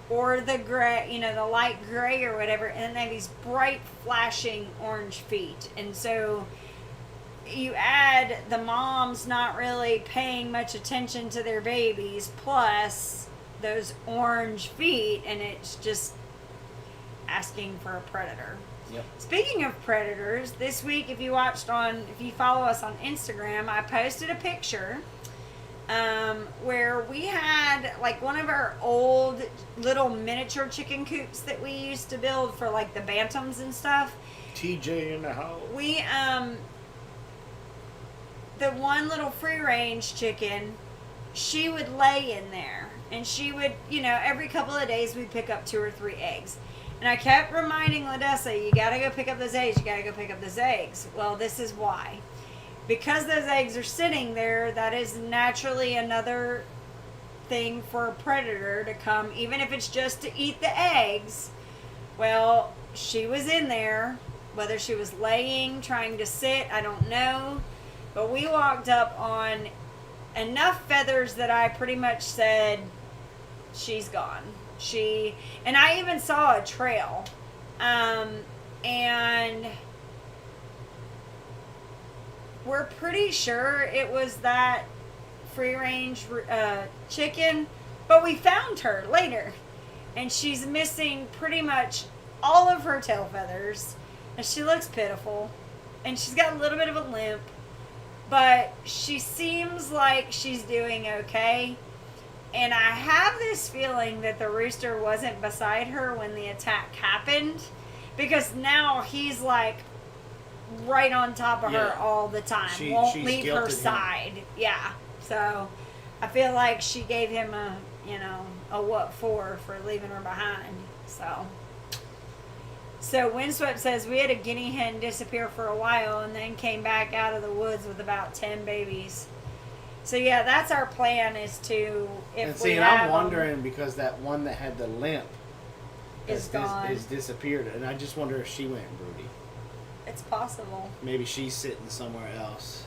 or the gray, the light gray or whatever, and then they have these bright flashing orange feet. And so you add the moms not really paying much attention to their babies, plus those orange feet, and it's just asking for a predator. Yep. Speaking of predators, this week, if you follow us on Instagram, I posted a picture where we had like one of our old little miniature chicken coops that we used to build for like the bantams and stuff. TJ in the house. We the one little free range chicken, she would lay in there, and she would, every couple of days we'd pick up 2 or 3 eggs. And I kept reminding Ladessa, you gotta go pick up those eggs, you gotta go pick up those eggs. Well, this is why. Because those eggs are sitting there, that is naturally another thing for a predator to come, even if it's just to eat the eggs. Well, she was in there, whether she was laying, trying to sit, I don't know. But we walked up on enough feathers that I pretty much said, she's gone. And I even saw a trail. And we're pretty sure it was that free range chicken, but we found her later, and she's missing pretty much all of her tail feathers, and she looks pitiful, and she's got a little bit of a limp, but she seems like she's doing okay. And I have this feeling that the rooster wasn't beside her when the attack happened, because now he's like right on top of her Yeah. all the time. She's Won't leave her guilted him. side. Yeah. So I feel like she gave him a what for leaving her behind. So Windswept says we had a guinea hen disappear for a while and then came back out of the woods with about 10 babies. So yeah, that's our plan is to I'm wondering because that one that had the limp is gone. is disappeared, and I just wonder if she went broody. It's possible. Maybe she's sitting somewhere else.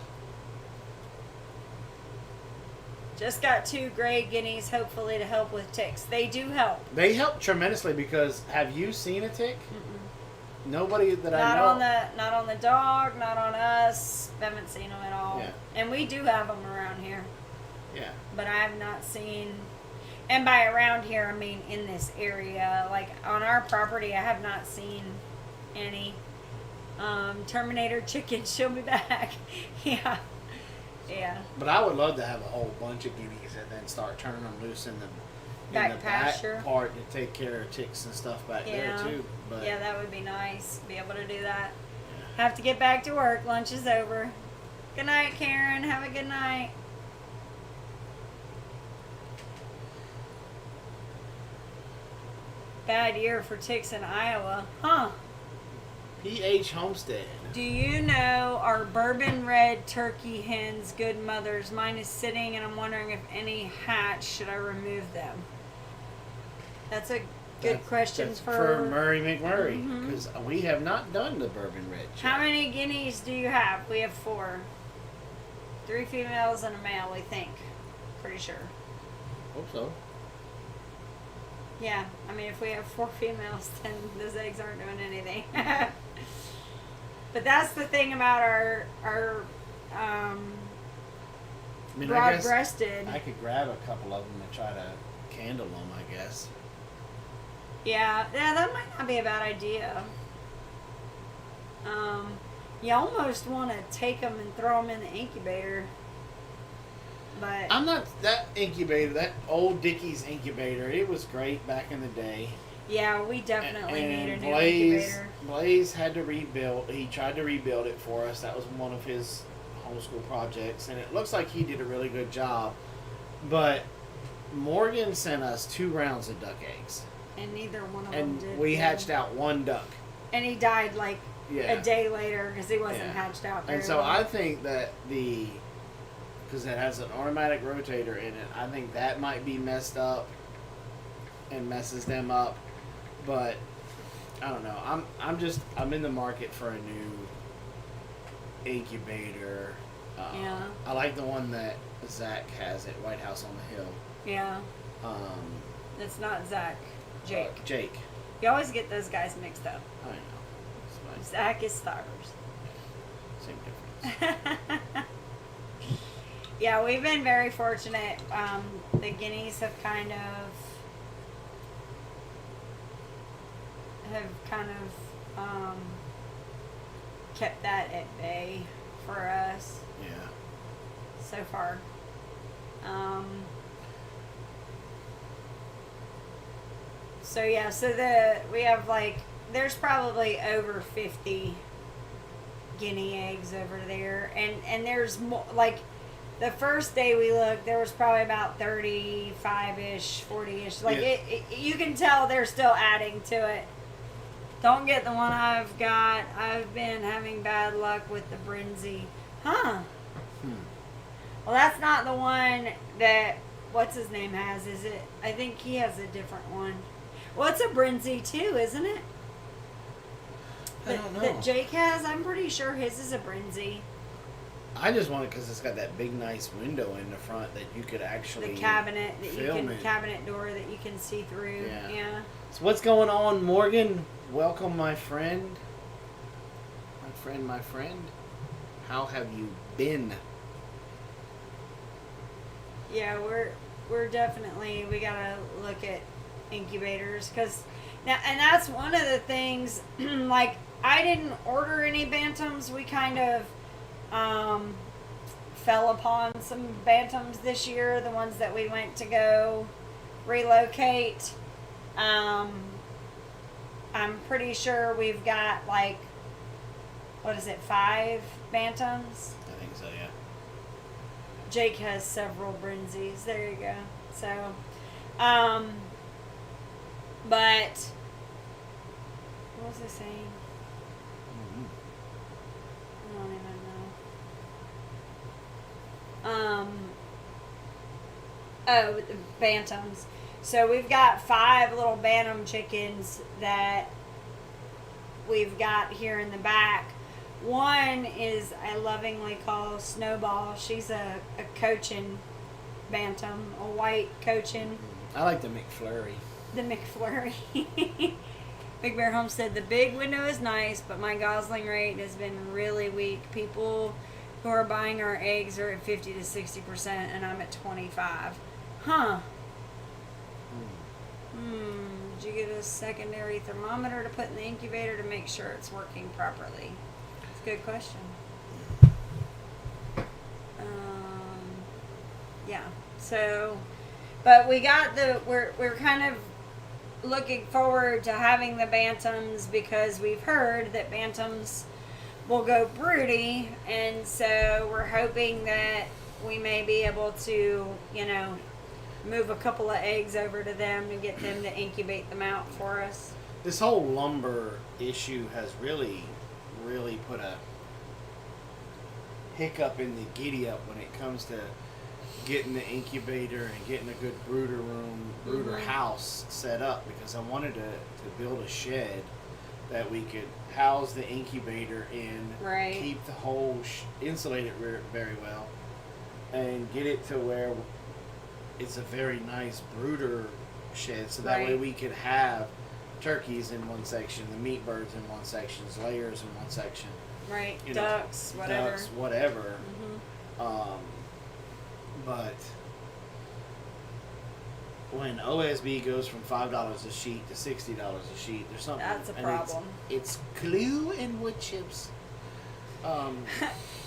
Just got 2 gray guineas, hopefully to help with ticks. They do help. They help tremendously because have you seen a tick? Mm-mm. Nobody that Not I know. not on the dog, not on us. Haven't seen them at all. Yeah. And we do have them around here, Yeah. but I have not seen. And by around here, I mean in this area. Like on our property, I have not seen any. Terminator chicken, show me back. Yeah. Yeah. But I would love to have a whole bunch of guineas and then start turning them loose in the Back pasture. back part to take care of ticks and stuff back there too. But Yeah, that would be nice. Be able to do that. yeah. Have to get back to work. Lunch is over. Good night, Karen. Have a good night. Bad year for ticks in Iowa. Huh. PH Homestead. Do you know our bourbon red turkey hens good mothers? Mine is sitting and I'm wondering if any hatch, should I remove them? That's a good question That's for Murray McMurray Mhm. because we have not done the bourbon red. How yet. many guineas do you have? We have 4. 3 females and a male, we think. Pretty sure. Hope so. Yeah, I mean, if we have 4 females, then those eggs aren't doing anything. But that's the thing about our I mean, I guess broad-breasted. I could grab a couple of them and try to candle them. I guess. Yeah, that might not be a bad idea. You almost want to take them and throw them in the incubator. But I'm not that incubator. That old Dickies incubator. It was great back in the day. yeah, we definitely need a And new Blaze, incubator. Blaze had to rebuild. He tried to rebuild it for us. That was one of his homeschool projects, and it looks like he did a really good job. But Morgan sent us 2 rounds of duck eggs, And neither one of them and did. we good. hatched out 1 duck. And he died like Yeah. a day later because he wasn't Yeah. hatched out very And so well. I think that because it has an automatic rotator in it, I think that might be messed up and messes them up. But I don't know. I'm in the market for a new incubator. Yeah. I like the one that Zach has at White House on the Hill. Yeah, Um, it's not Zach. Jake. Jake. You always get those guys mixed up. I know. It's fine. Zach is Stivers. Same difference. Yeah, we've been very fortunate. The guineas have kind of kept that at bay for us Yeah. so far. So yeah, we have there's probably over 50 guinea eggs over there, and there's more. Like the first day we looked, there was probably about 35-ish, 40-ish. Like Yeah. you can tell they're still adding to it. Don't get the one I've got. I've been having bad luck with the Brinzy. Huh. Well, that's not the one that what's his name has, is it? I think he has a different one. Well, it's a Brinzy too, isn't it? I don't know. That Jake has. I'm pretty sure his is a Brinzy. I just want it because it's got that big, nice window in the front that you could actually. The cabinet that you film can it. cabinet door that you can see through. Yeah. So what's going on, Morgan? Welcome, my friend. My friend. How have you been? Yeah, we're definitely, we gotta look at incubators because now, and that's one of the things. Like I didn't order any bantams. We kind of fell upon some bantams this year. The ones that we went to go relocate. I'm pretty sure we've got what is it, 5 bantams? I think so, yeah. Jake has several Brinzies. There you go. So, but what was I saying? I don't even know. Oh, the bantams. So we've got 5 little bantam chickens that we've got here in the back. One is I lovingly call Snowball. She's a Cochin bantam, a white Cochin. I like the McFlurry. The McFlurry. Big Bear Homestead. The big window is nice, but my gosling rate has been really weak. People who are buying our eggs are at 50 to 60%, and I'm at 25. Huh. Did you get a secondary thermometer to put in the incubator to make sure it's working properly? It's a good question. Yeah. So, but we got we're kind of looking forward to having the bantams because we've heard that bantams will go broody, and so we're hoping that we may be able to, move a couple of eggs over to them to get them to incubate them out for us. This whole lumber issue has really put a hiccup in the giddy up when it comes to getting the incubator and getting a good brooder house set up, because I wanted to build a shed that we could house the incubator in, right. Keep the whole insulate it very well, and get it to where it's a very nice brooder shed, so that way we could have turkeys in one section, the meat birds in one section, layers in one section, right? Ducks, whatever. But when OSB goes from $5 a sheet to $60 a sheet, there's something. That's a problem. It's glue and wood chips.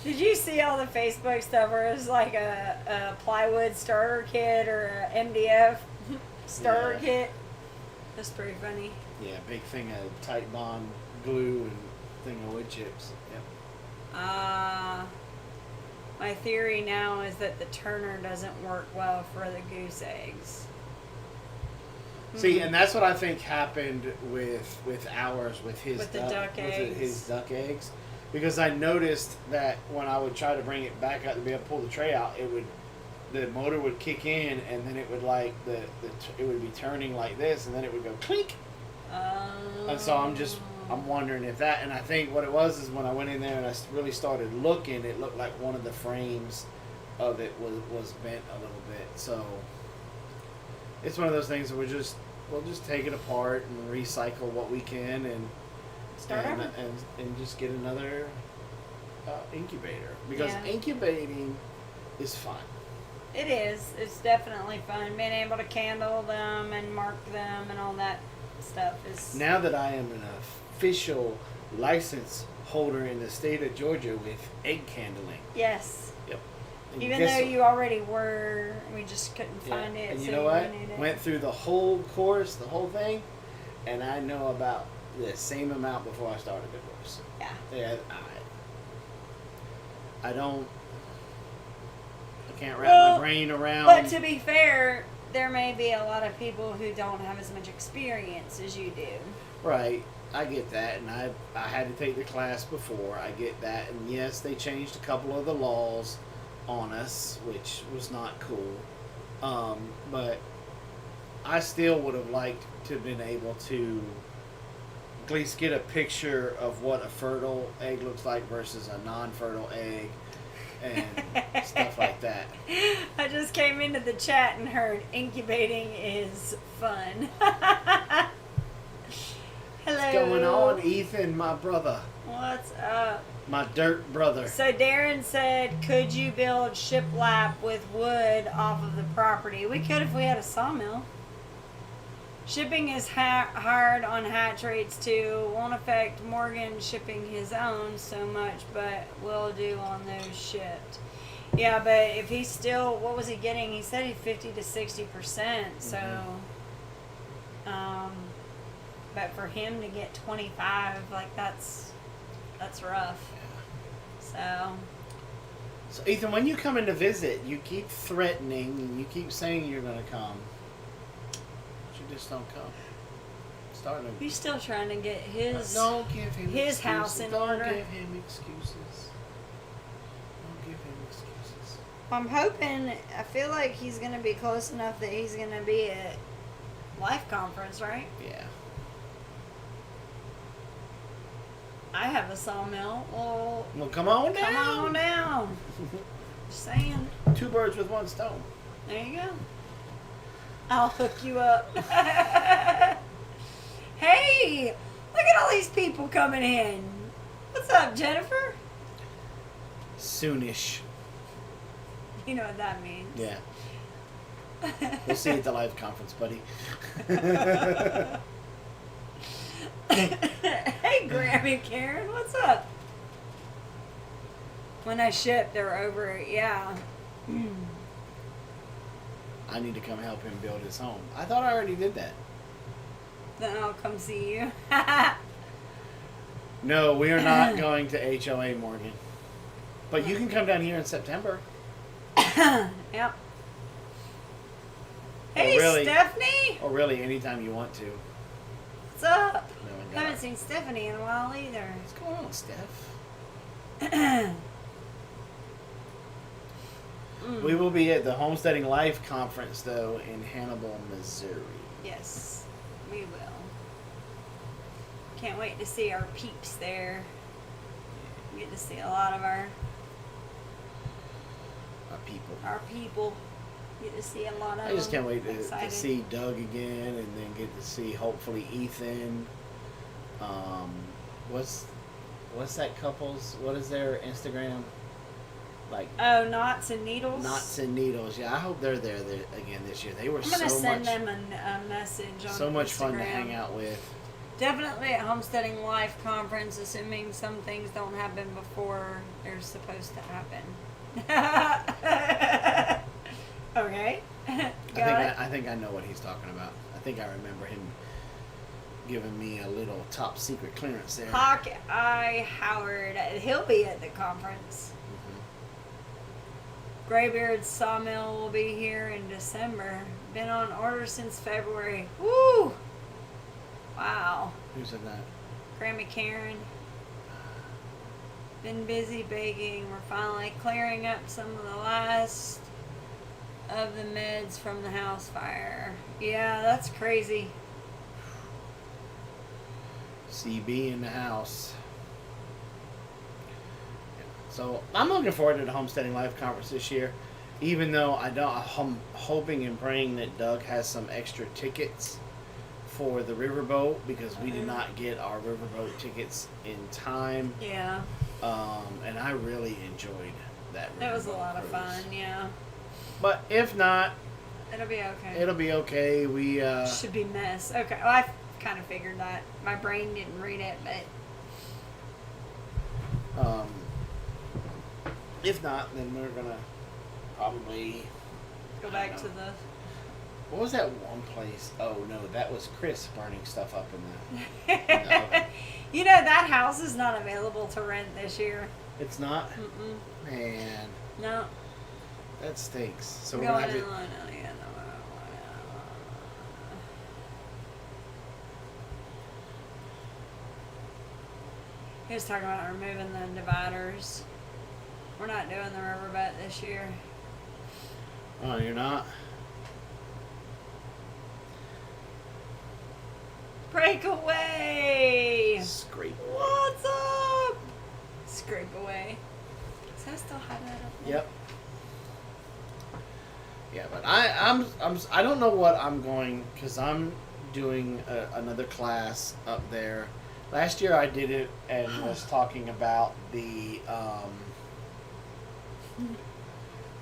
Did you see all the Facebook stuff where it was like a plywood starter kit or a MDF starter kit? That's pretty funny. Yeah, big thing of tight bond glue and thing of wood chips. Yep. My theory now is that the turner doesn't work well for the goose eggs. See, and that's what I think happened with his duck eggs. His duck eggs. Because I noticed that when I would try to bring it back out to be able to pull the tray out, the motor would kick in, and then it would it would be turning like this, and then it would go clink. And so I'm wondering if that, and I think what it was is when I went in there and I really started looking, it looked like one of the frames of it was bent a little bit. So it's one of those things that we'll just take it apart and recycle what we can and just get another incubator, because incubating is fun. It is. It's definitely fun. Being able to candle them and mark them and all that stuff is. Now that I am an official license holder in the state of Georgia with egg candling. Yes. Yep. And even though you already were, we just couldn't find it. And you know what? Went through the whole course, the whole thing, and I know about the same amount before I started the course. Yeah. Yeah. I can't wrap my brain around. But to be fair, there may be a lot of people who don't have as much experience as you do. Right. I get that, and I had to take the class before. I get that, and yes, they changed a couple of the laws on us, which was not cool. But I still would have liked to have been able to at least get a picture of what a fertile egg looks like versus a non-fertile egg and stuff like that. I just came into the chat and heard incubating is fun. Hello. What's going on, Ethan, my brother? What's up? My dirt brother. So Darren said, could you build shiplap with wood off of the property? We could if we had a sawmill. Shipping is hard on hatch rates too. Won't affect Morgan shipping his own so much, but will do on those shipped. Yeah, but if he's still, what was he getting? He said he's 50 to 60%. So, but for him to get 25, like that's That's rough. So. So Ethan, when you come in to visit, you keep threatening and you keep saying you're going to come. But you just don't come. Starting to... He's still trying to get his Don't give him his excuses. house in order. Don't give him excuses. Don't give him excuses. I'm hoping, I feel like he's going to be close enough that he's going to be at Life Conference, right? Yeah. I have a sawmill. Well, Come on down. come on down. Just saying. 2 birds with 1 stone. There you go. I'll hook you up. Hey, look at all these people coming in. What's up, Jennifer? Soonish. You know what that means. Yeah. We'll see you at the live conference, buddy. Hey, Grammy Karen, what's up? When I shipped, they were over it. Yeah. I need to come help him build his home. I thought I already did that. Then I'll come see you. No, we are not going to HOA, Morgan. But you can come down here in September. Yep. Hey, really- Stephanie. Or really, anytime you want to. What's up? No, and I haven't God. seen Stephanie in a while either. What's going on, Steph? We will be at the Homesteading Life Conference, though, in Hannibal, Missouri. Yes, we will. Can't wait to see our peeps there. Get to see a lot of our people. Get to see a lot of I just can't wait to Excited. see Doug again, and then get to see hopefully Ethan. What's that couple's? What is their Instagram? Like Oh, Knots and Needles. Knots and Needles. Yeah, I hope they're there again this year. They were I'm gonna so send much them a message on so much Instagram. fun to hang out with. Definitely at Homesteading Life Conference, assuming some things don't happen before they're supposed to happen. Okay. I think I know what he's talking about. I think I remember him giving me a little top secret clearance there. Hawkeye Howard, he'll be at the conference. Graybeard's Sawmill will be here in December. Been on order since February. Woo! Wow. Who said that? Grammy Karen. Been busy baking. We're finally clearing up some of the last of the meds from the house fire. Yeah, that's crazy. CB in the house. So I'm looking forward to the Homesteading Life Conference this year, even though I'm hoping and praying that Doug has some extra tickets for the riverboat, because we did not get our riverboat tickets in time. Yeah. And I really enjoyed that. It was a riverboat lot of cruise. fun, yeah. But if not, It'll be okay. it'll be okay. We Should be mess. Okay. Well, I kind of figured that. My brain didn't read it, but if not, then we're gonna probably go back to the. What was that one place? Oh no, that was Chris burning stuff up in the oven. You know, that house is not available to rent this year. It's not? Mm-mm. Man, No. that stinks. So we're Going gonna have in to, line. He was talking about removing the dividers. We're not doing the riverboat this year. oh, you're not? Break away! Scrape. What's up? Scrape away. Does that still have that up there? Yep. Yeah, but I don't know what I'm going, because I'm doing another class up there. Last year I did it and was talking about the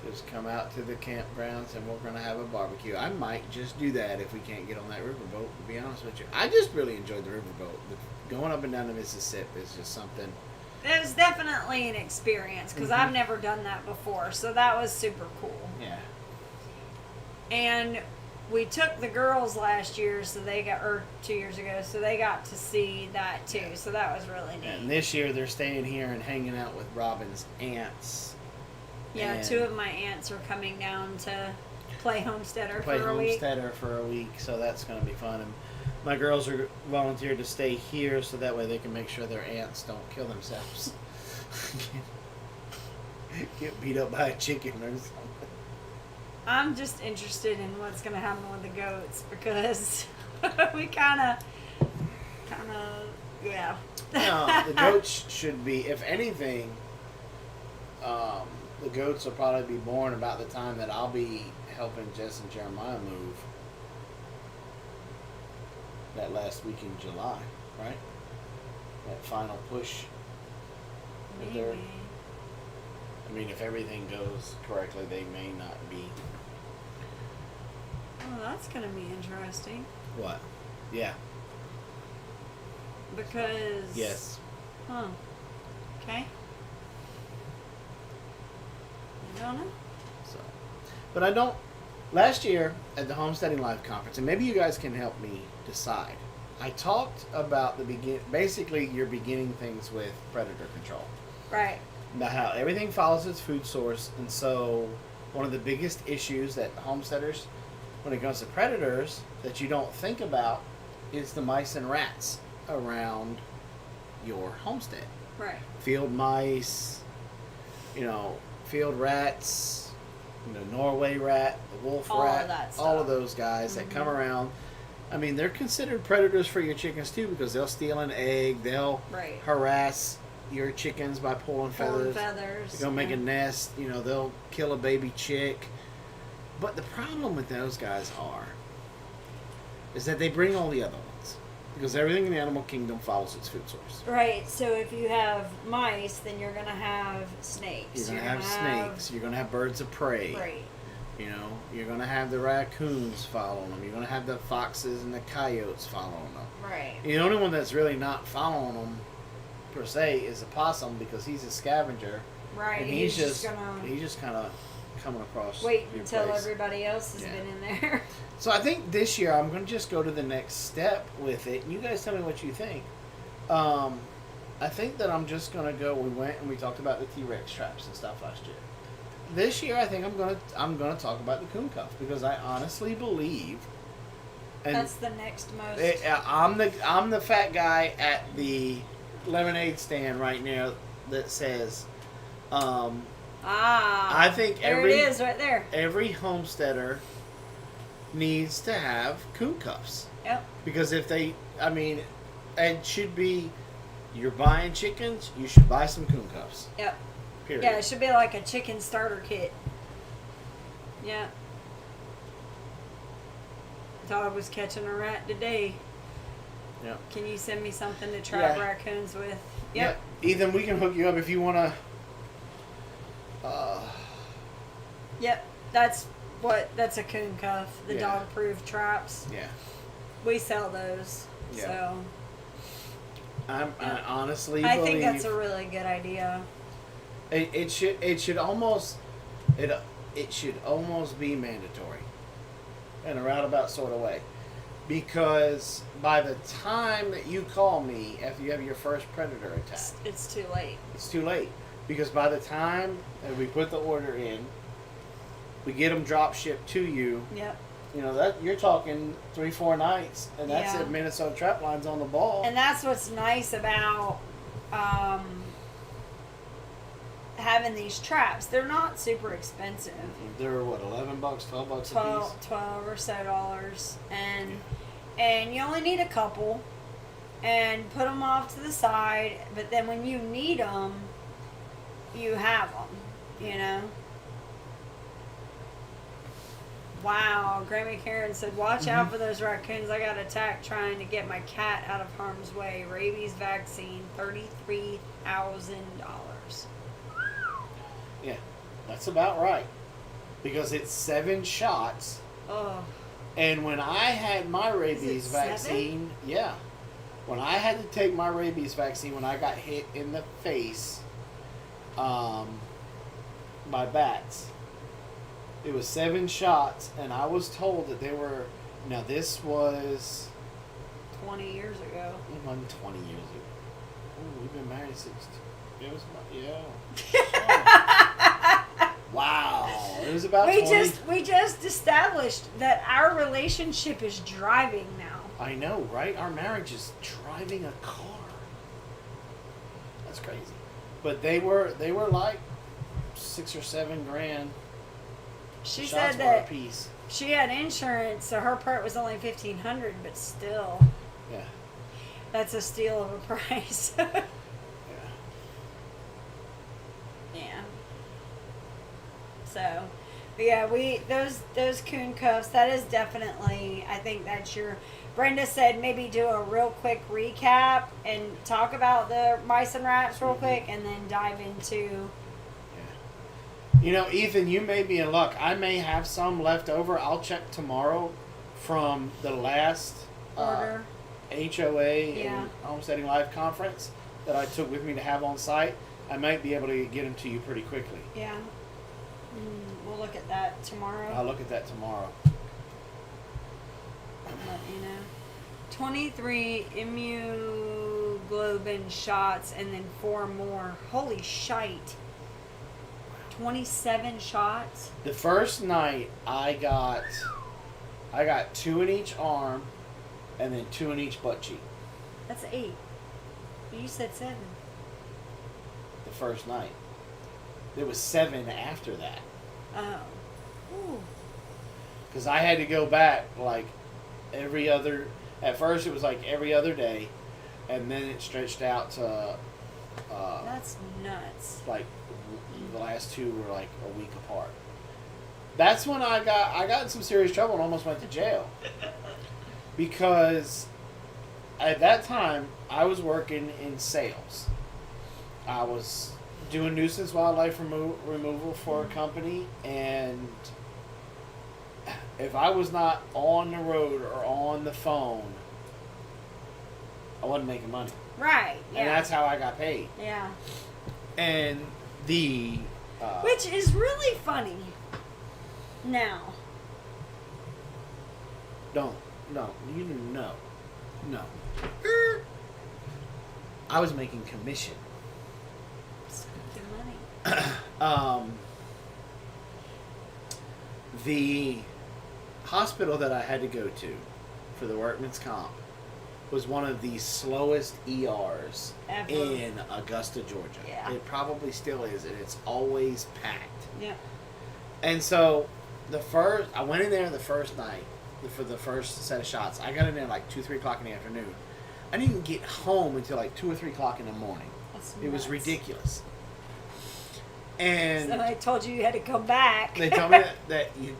just come out to the campgrounds and we're going to have a barbecue. I might just do that if we can't get on that riverboat, to be honest with you. I just really enjoyed the riverboat. Going up and down the Mississippi is just something. It was definitely an experience because I've never done that before, so that was super cool. Yeah. And we took the girls last year, so they got, or 2 years ago, so they got to see that too. So that was really neat. And this year they're staying here and hanging out with Robyn's aunts. Yeah, And 2 of my aunts are coming down to play Homesteader play for a week. Homesteader for a week, so that's going to be fun. And my girls are volunteered to stay here, so that way they can make sure their aunts don't kill themselves. Get beat up by a chicken or something. I'm just interested in what's going to happen with the goats because we kind of, yeah. No, the goats should be, if anything, the goats will probably be born about the time that I'll be helping Jess and Jeremiah move. That last week in July, right? That final push. That they're- Maybe. I mean, if everything goes correctly, they may not be. Oh, that's going to be interesting What? Yeah. because. Yes. Huh. Okay. I don't know. So, but I don't. Last year at the Homesteading Live conference, and maybe you guys can help me decide. I talked about basically you're beginning things with predator control. Right. About how everything follows its food source, and so one of the biggest issues that homesteaders, when it comes to predators, that you don't think about is the mice and rats around your homestead. Right. Field mice, field rats, Norway rat, the wolf All of rat, that all stuff. of those guys that come around. I mean, they're considered predators for your chickens too because they'll steal an egg, they'll Right. harass your chickens by pulling feathers. Feathers. They're gonna make a nest. They'll kill a baby chick. But the problem with those guys is that they bring all the other ones because everything in the animal kingdom follows its food source. Right. So if you have mice, then you're gonna have snakes. You're gonna have snakes. You're gonna have birds of prey. Right. You're gonna have the raccoons following them. You're gonna have the foxes and the coyotes following them. Right. The only one that's really not following them per se is a possum because he's a scavenger. Right. And he's just kind of coming across. wait your until place. everybody else has been in there. So I think this year I'm going to just go to the next step with it. And you guys tell me what you think. I think that I'm just going to go. We went and we talked about the T-Rex traps and stuff last year. This year I think I'm going to talk about the coon cuff because I honestly believe. And That's the next most. I'm the fat guy at the lemonade stand right now that says. I think there it is right there. Every homesteader needs to have coon cuffs. Yep. Because it should be, you're buying chickens, you should buy some coon cuffs. Yep. Period. Yeah, it should be like a chicken starter kit. Yeah. Dog was catching a rat today. Yeah. Can you send me something to trap Yeah. raccoons with? Yep. Yeah. Ethan, we can hook you up if you want to. Yep. That's a coon cuff. The dog-proof traps. Yeah. We sell those. Yeah. So. I honestly I believe think that's a really good idea. It should almost be mandatory in a roundabout sort of way. Because by the time that you call me after you have your first predator attack, It's too late. it's too late. Because by the time that we put the order in, we get them drop shipped to you. Yep. That you're talking 3-4 nights, and that's Yeah. if Minnesota Trap Line's on the ball. And that's what's nice about having these traps. They're not super expensive. They're what, $11, $12 a piece? 12 or so dollars, and you only need a couple, and put them off to the side. But then when you need them, you have them. Wow, Grammy Karen said, "Watch out for those raccoons. I got attacked trying to get my cat out of harm's way. Rabies vaccine, $33,000." Yeah, that's about right. Because it's 7 shots. Oh. And when I had my rabies Is it vaccine, yeah. When I had to take my rabies vaccine, when I got hit in the face by bats, It was 7 shots, and I was told that they were. Now this was 20 years ago. it wasn't 20 years ago. Ooh, we've been married since. It was yeah. Wow, it was about. We just established that our relationship is driving now. I know, right? Our marriage is driving a car. That's crazy. But they were like $6 or $7 grand. She shots said were a that piece. she had insurance, so her part was only $1,500, but still, Yeah. that's a steal of a price. Yeah. Yeah. So, but yeah, those coon cuffs. That is definitely. I think that's your. Brenda said maybe do a real quick recap and talk about the mice and rats real quick, and then dive into. You know, Ethan, you may be in luck. I may have some left over. I'll check tomorrow from the last Order. HOA Yeah. and Homesteading Live conference that I took with me to have on site. I might be able to get them to you pretty quickly. Yeah. We'll look at that tomorrow. I'll look at that tomorrow. I'll let you know. 23 immunoglobulin shots and then 4 more. Holy shite. 27 shots? The first night I got 2 in each arm and then 2 in each butt cheek. That's 8. You said 7. The first night. There was 7 after that. Oh. Ooh. Because I had to go back like every other. At first, it was like every other day, and then it stretched out to. That's nuts. Like the last 2 were like a week apart. That's when I got in some serious trouble and almost went to jail. Because at that time I was working in sales. I was doing nuisance wildlife removal for a company, and if I was not on the road or on the phone, I wasn't making money. Right. Yeah. And that's how I got paid. Yeah. And the Which is really funny. Now. no, you know. I was making commission. Speaking money. The hospital that I had to go to for the workman's comp was one of the slowest ERs Ever. in Augusta, Georgia. Yeah. It probably still is, and it's always packed. Yeah. And so I went in there the first night for the first set of shots. I got in there like 2-3 o'clock in the afternoon. I didn't get home until like 2 or 3 o'clock in the morning. That's It was nuts. ridiculous. And So I told you had to come back. they told me that you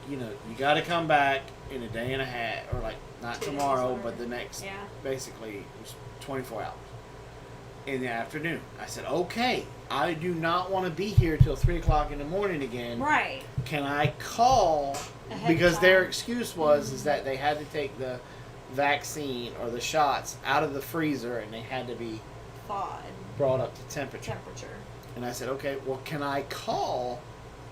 got to come back in a day and a half, or like not 2 days, tomorrow, whatever. but the next. Yeah. Basically, it was 24 hours in the afternoon. I said, okay, I do not want to be here till 3 o'clock in the morning again. Right. Can I call? Ahead of Because their time. excuse was is that they had to take the vaccine or the shots out of the freezer and they had to be Thawed. brought up to temperature. And I said, okay, well, can I call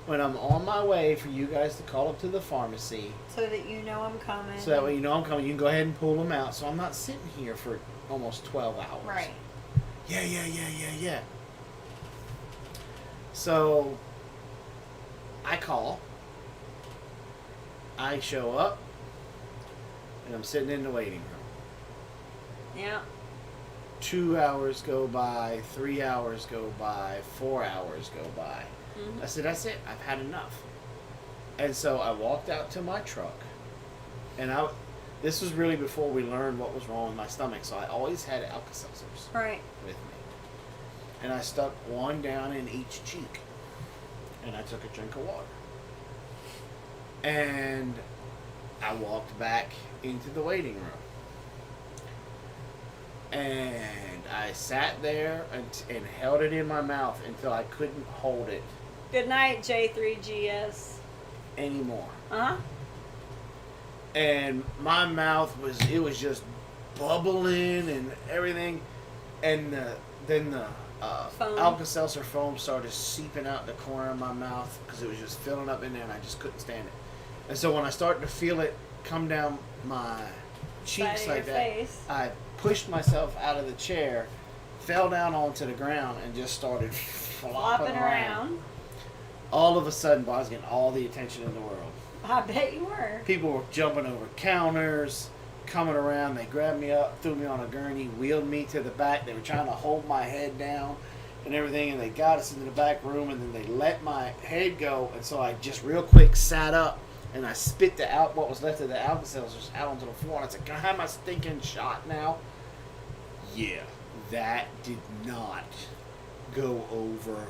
when I'm on my way for you guys to call up to the pharmacy So that you know I'm coming. so that way you know I'm coming. You can go ahead and pull them out so I'm not sitting here for almost 12 hours. Right. Yeah. So I call. I show up. And I'm sitting in the waiting room. Yeah. 2 hours go by, 3 hours go by, 4 hours go by. Mm-hmm. I said, that's it. I've had enough. And so I walked out to my truck. And this was really before we learned what was wrong with my stomach. So I always had Alka-Seltzers Right. with me. And I stuck one down in each cheek. And I took a drink of water. And I walked back into the waiting room. And I sat there and held it in my mouth until I couldn't hold it Good night, J3GS. anymore. Uh-huh. And my mouth was just bubbling and everything. And then the Foam. Alka-Seltzer foam started seeping out the corner of my mouth because it was just filling up in there, and I just couldn't stand it. And so when I started to feel it come down my cheeks like that, face. I pushed myself out of the chair, fell down onto the ground, and just started flopping around. All of a sudden, I was getting all the attention in the world. I bet you were. People were jumping over counters, coming around. They grabbed me up, threw me on a gurney, wheeled me to the back. They were trying to hold my head down and everything, and they got us into the back room, and then they let my head go. And so I just real quick sat up, and I spit what was left of the Alka-Seltzer out onto the floor. And I said, "Can I have my stinking shot now?" Yeah, that did not go over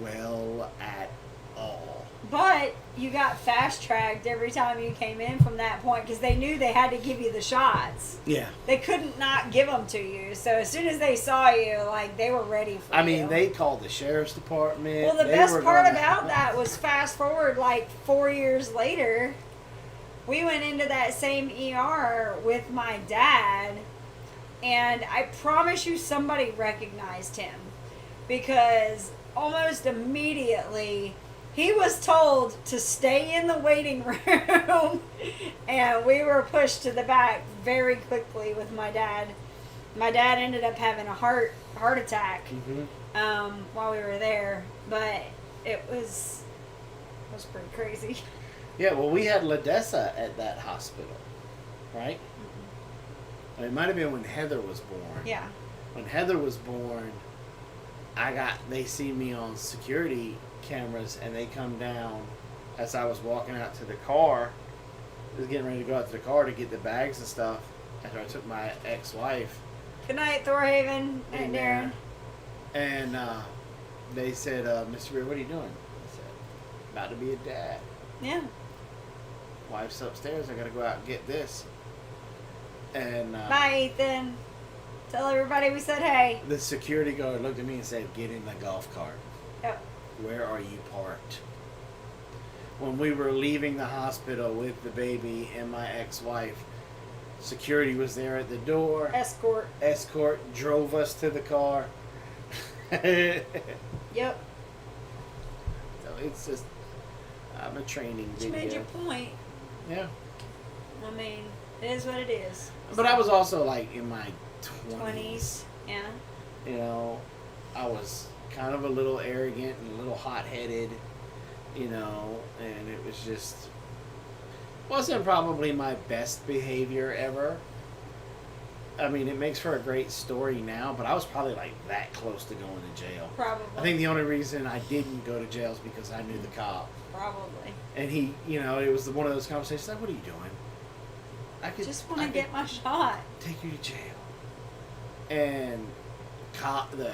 well at all. But you got fast-tracked every time you came in from that point because they knew they had to give you the shots. Yeah. They couldn't not give them to you. So as soon as they saw you, like, they were ready for you. I mean, they called the sheriff's department. Well, the best part about that was fast forward like 4 years later, we went into that same ER with my dad, and I promise you somebody recognized him because almost immediately he was told to stay in the waiting room, and we were pushed to the back very quickly with my dad. My dad ended up having a heart attack while we were there, but it was pretty crazy. Yeah, well, we had LaDessa at that hospital, right? It might have been when Heather was born. Yeah. When Heather was born, they see me on security cameras, and they come down as I was walking out to the car. I was getting ready to go out to the car to get the bags and stuff after I took my ex-wife. Good night, Thorhaven and Darren. And they said, "Mr. Beard, what are you doing?" I said, "About to be a dad. Yeah. Wife's upstairs. I got to go out and get this." And bye, Ethan. Tell everybody we said hey. the security guard looked at me and said, "Get in the golf cart." Yep. Where are you parked? When we were leaving the hospital with the baby and my ex-wife, security was there at the door. Escort drove us to the car. Yep. So it's just, I'm a training You video. made your point. Yeah. I mean, it is what it is. But I was also like in my 20s. Yeah. You know, I was kind of a little arrogant and a little hot-headed, you know, and it was just, wasn't probably my best behavior ever. I mean, it makes for a great story now, but I was probably like that close to going to jail. Probably. I think the only reason I didn't go to jail is because I knew the cop. Probably. And he, you know, it was one of those conversations like, "What are you doing? I just want to get my shot. Take you to jail." And the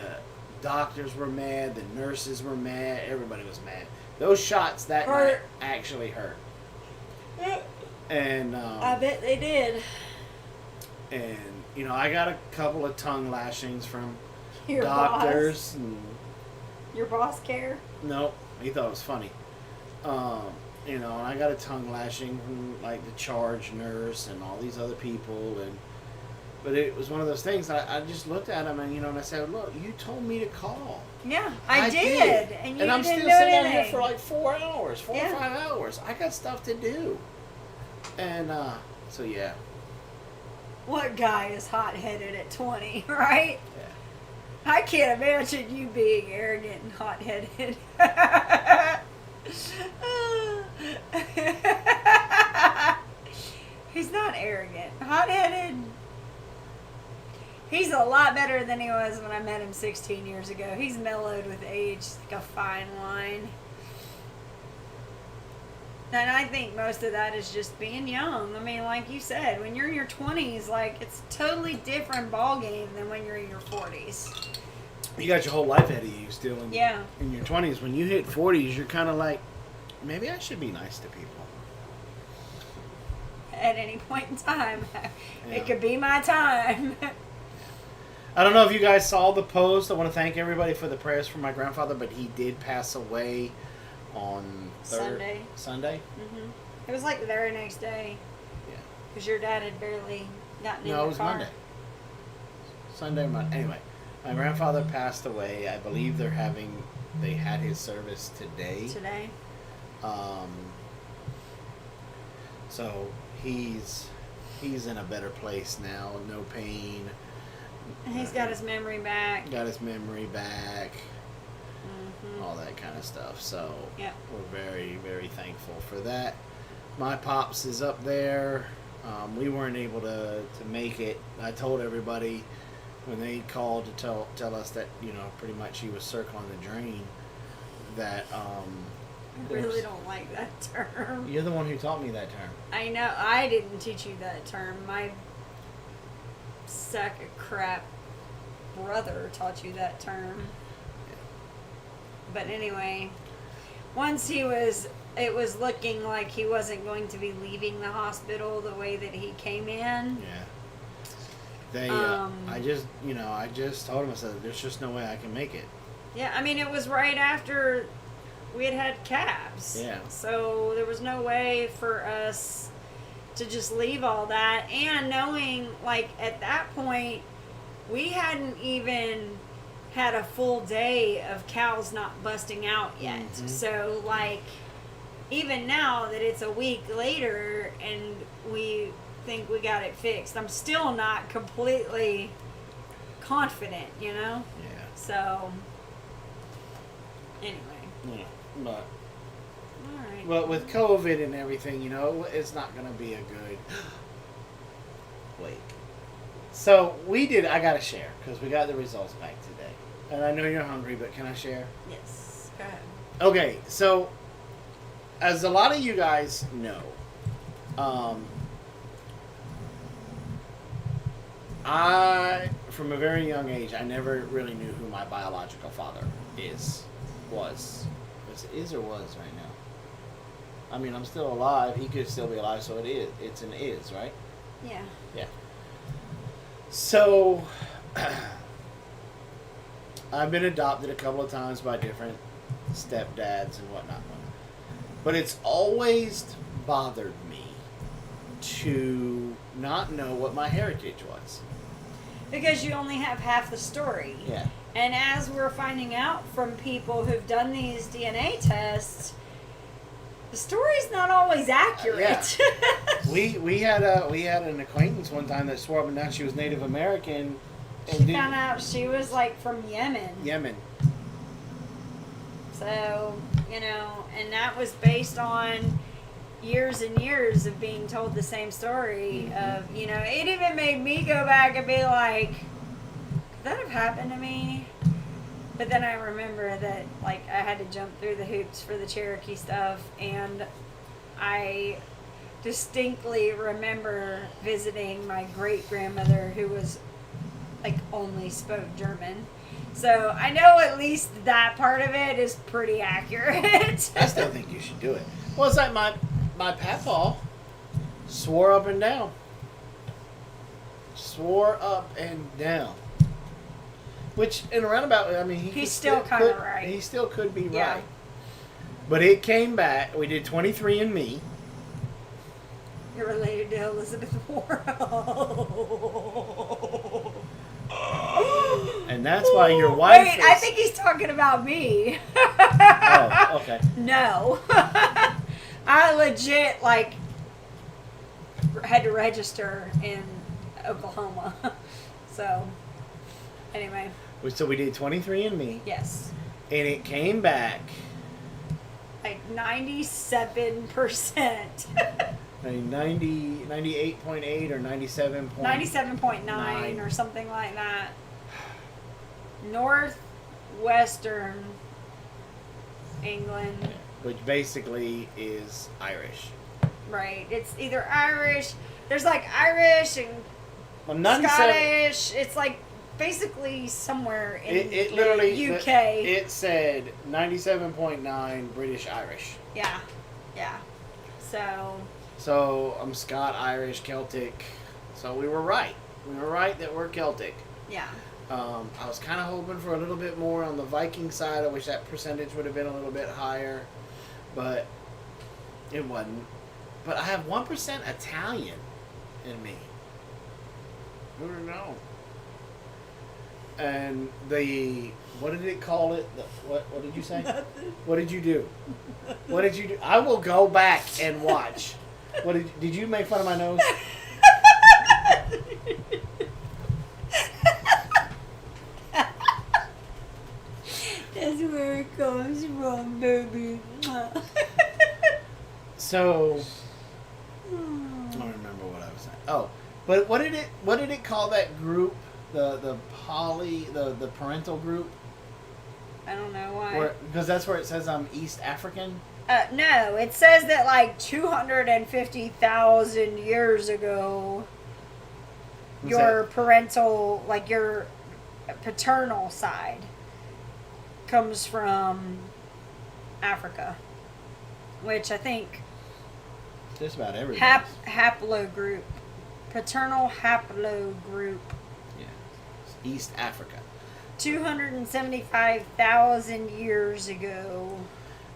doctors were mad, the nurses were mad, everybody was mad. Those shots that night actually hurt. And I bet they did. And you know, I got a couple of tongue lashings from Your doctors. boss? And Your boss care? no, he thought it was funny. You know, and I got a tongue lashing from like the charge nurse and all these other people, but it was one of those things. I just looked at him and I said, "Look, you told me to call." Yeah, I did. And you I'm didn't still do sitting anything. out here for like 4 hours, 4 or 5 hours. I got stuff to do. And so yeah. What guy is hot-headed at 20, right? Yeah. I can't imagine you being arrogant and hot-headed. He's not arrogant. Hot-headed. He's a lot better than he was when I met him 16 years ago. He's mellowed with age, like a fine wine. And I think most of that is just being young. I mean, like you said, when you're in your 20s, like, it's a totally different ball game than when you're in your 40s. You got your whole life ahead of you still in your 20s. When you hit 40s, you're kind of like, maybe I should be nice to people. At any point in time. It could be my time. I don't know if you guys saw the post. I want to thank everybody for the prayers for my grandfather, but he did pass away on Sunday. Mm-hmm. It was like the very next day. Yeah. Because your dad had barely gotten in the car. No, it was Monday. Sunday or Monday. Anyway, My grandfather passed away. I believe they had his service today. Today? So he's in a better place now. No pain. And he's got his memory back. Got his memory back. Mm-hmm. All that kind of stuff. So Yep. we're very, very thankful for that. My pops is up there. We weren't able to make it. I told everybody when they called to tell us that, pretty much he was circling the drain, that I really don't like that term. you're the one who taught me that term. I know. I didn't teach you that term. My sack of crap brother taught you that term. But anyway, once it was looking like he wasn't going to be leaving the hospital the way that he came in. Yeah. I just told him, I said, there's just no way I can make it. Yeah, I mean, it was right after we had calves. Yeah. So there was no way for us to just leave all that. And knowing, like, at that point, we hadn't even had a full day of cows not busting out yet. Mm-hmm. So, like, even now that it's a week later and we think we got it fixed, I'm still not completely confident, Yeah. So, anyway. Yeah. But All right. But with COVID and everything, it's not going to be a good... Wait. So, I got to share, because we got the results back today. And I know you're hungry, but can I share? Yes. Go ahead. Okay, so, as a lot of you guys know, from a very young age, I never really knew who my biological father was. Is or was right now? I mean, I'm still alive. He could still be alive, so it is. It's an is, right? Yeah. Yeah. So, I've been adopted a couple of times by different stepdads and whatnot. But it's always bothered me to not know what my heritage was. Because you only have half the story. Yeah. And as we're finding out from people who've done these DNA tests, the story's not always accurate. We had an acquaintance one time that swore up and down she was Native American. And She found out she was like from Yemen. Yemen. So, and that was based on years and years of being told the same story of, it even made me go back and be like, could that have happened to me? But then I remember that, like, I had to jump through the hoops for the Cherokee stuff, and I distinctly remember visiting my great-grandmother who was, like, only spoke German. So I know at least that part of it is pretty accurate. I still think you should do it. Well, it's like my papaw swore up and down. Swore up and down. Which, in a roundabout, I mean, he's still kind of right. He still could be Yeah. right. But it came back. We did 23andMe. You're related to Elizabeth Warren. And that's why your wife Wait, I think he's talking about me. Oh, okay. No. I legit, like, had to register in Oklahoma. So, anyway. So we did 23andMe. Yes. And it came back. Like 97%. 98.8 or 97. 97.9 or something like that. Northwestern England. Which basically is Irish. Right. It's either Irish. There's like Irish and Well, 97, Scottish. It's like basically somewhere in it the literally UK. It said 97.9 British Irish. Yeah. So I'm Scott, Irish, Celtic. So we were right. We were right that we're Celtic. Yeah. I was kind of hoping for a little bit more on the Viking side. I wish that percentage would have been a little bit higher, but it wasn't. But I have 1% Italian in me. Who would know? and what did it call it? What did you say? Nothing. What did you do? What did you do? I will go back and watch. What did you make fun of my nose? That's where it comes from, baby. So I don't remember what I was saying. Oh, but what did it call that group? The parental group? I don't know why. Because that's where it says I'm East African. No, it says that like 250,000 years ago, your parental, like your paternal side, comes from Africa, which I think just about everything. Haplogroup, paternal haplogroup. Yeah, East Africa. 275,000 years ago.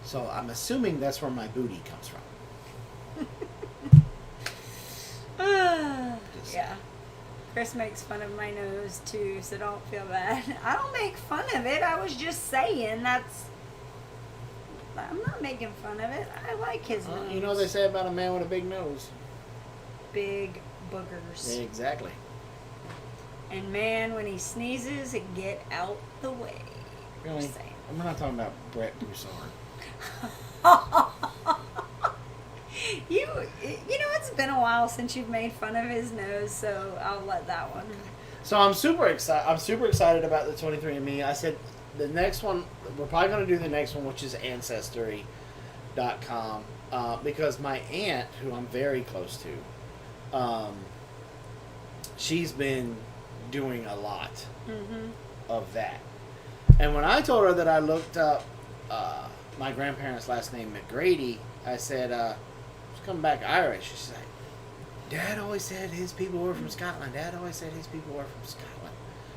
So I'm assuming that's where my booty comes from. Yeah. Chris makes fun of my nose too, so don't feel bad. I don't make fun of it. I was just saying I'm not making fun of it. I like his nose. You know what they say about a man with a big nose? Big boogers. Yeah, exactly. And man, when he sneezes, get out the way. Really? Just saying. We're not talking about Brett Broussard. You know, it's been a while since you've made fun of his nose, so I'll let that one. So I'm super excited about the 23andMe. I said the next one, we're probably going to do the next one, which is Ancestry.com, because my aunt, who I'm very close to, she's been doing a lot of that. And when I told her that I looked up my grandparents' last name, McGrady, I said, it's coming back Irish. She's like, Dad always said his people were from Scotland. Dad always said his people were from Scotland.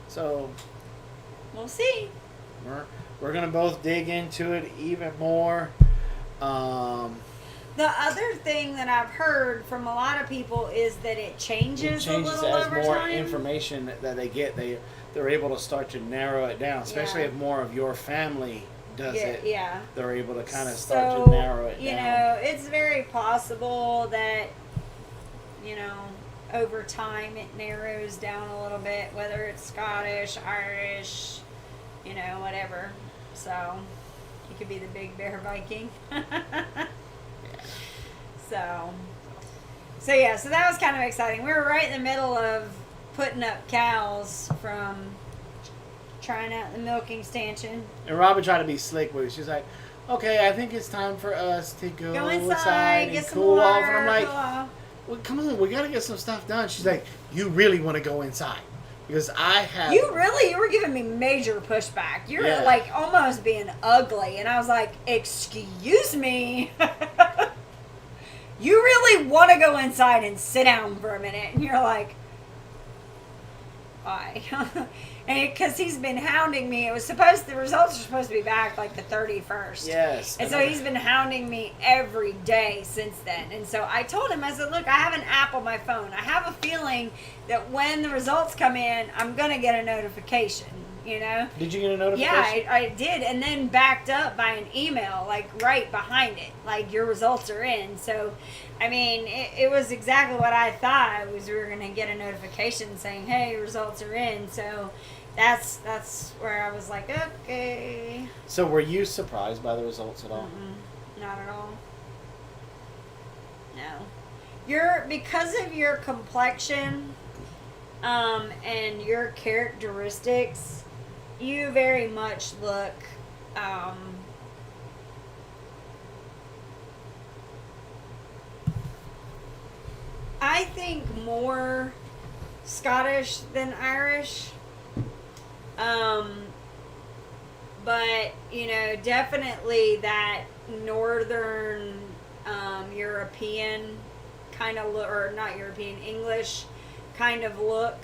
So we'll see. We're going to both dig into it even more. The other thing that I've heard from a lot of people is that it changes a little as over more time. information that they get. They're able to start to narrow it down, especially if more of your family does it. Yeah. They're able to kind of start to narrow it down. You know, it's very possible that, you know, over time it narrows down a little bit, whether it's Scottish, Irish, you know, whatever. So, you could be the Big Bear Viking. So that was kind of exciting. We were right in the middle of putting up cows from trying out the milking stanchion. And Robyn tried to be slick with it. She's like, okay, I think it's time for us to go inside and get some cool water, off. And I'm like, well, come on, we got to get some stuff done. She's like, you really want to go inside? Because I have... You were giving me major pushback. You were like almost being ugly. And I was like, excuse me. You really want to go inside and sit down for a minute. And you're like, why? And because he's been hounding me. The results are supposed to be back like the 31st. Yes. And so he's been hounding me every day since then. And so I told him, I said, look, I have an app on my phone. I have a feeling that when the results come in, I'm going to get a notification, you know? Did you get a notification? Yeah, I did. And then backed up by an email, like right behind it. Like, your results are in. So, I mean, it was exactly what I thought. We were going to get a notification saying, hey, your results are in. So that's where I was like, okay. So were you surprised by the results at all? Not at all. No. Because of your complexion and your characteristics, you very much look I think more Scottish than Irish. But, you know, definitely that northern European kind of look, or not European, English kind of look.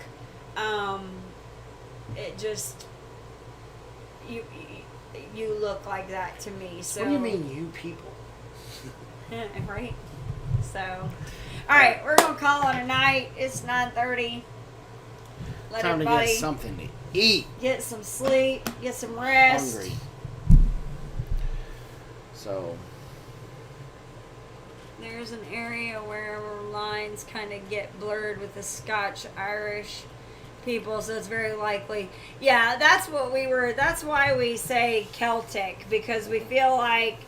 It just, you look like that to me. So What do you mean, you people? right? So, all right, we're gonna call it a night. It's 9:30. Let Time to everybody get something to eat. get some sleep, get some rest. Hungry. So There's an area where lines kind of get blurred with the Scotch-Irish people, so it's very likely. Yeah, that's why we say Celtic, because we feel like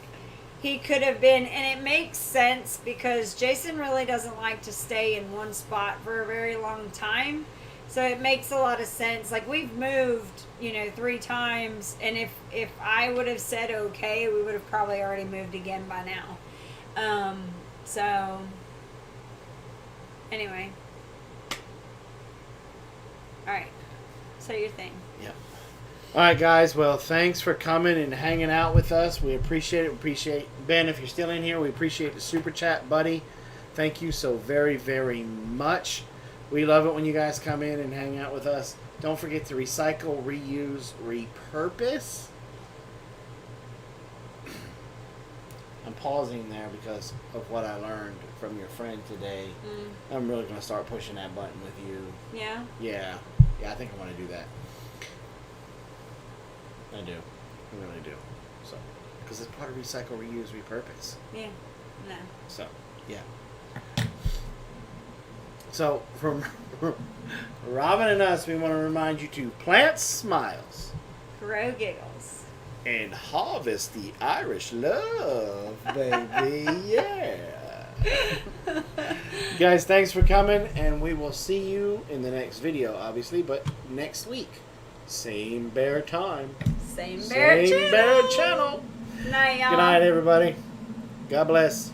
he could have been, and it makes sense because Jason really doesn't like to stay in one spot for a very long time. So it makes a lot of sense. Like, we've moved, 3 times, and if I would have said okay, we would have probably already moved again by now. So anyway. All right. Say your thing. Yep. All right, guys. Well, thanks for coming and hanging out with us. We appreciate it. We appreciate Ben, if you're still in here. We appreciate the super chat, buddy. Thank you so very, very much. We love it when you guys come in and hang out with us. Don't forget to recycle, reuse, repurpose. I'm pausing there because of what I learned from your friend today. I'm really going to start pushing that button with you. Yeah? Yeah, I think I want to do that. I do. I really do. So, because it's part of recycle, reuse, repurpose. Yeah. No. So, yeah. So, from Robin and us, we want to remind you to plant smiles Grow giggles. and harvest the Irish love, baby. Yeah. Guys, thanks for coming, and we will see you in the next video, obviously, but next week. Same bear time. Same bear channel. Bear channel. Night, y'all. Good night, everybody. God bless.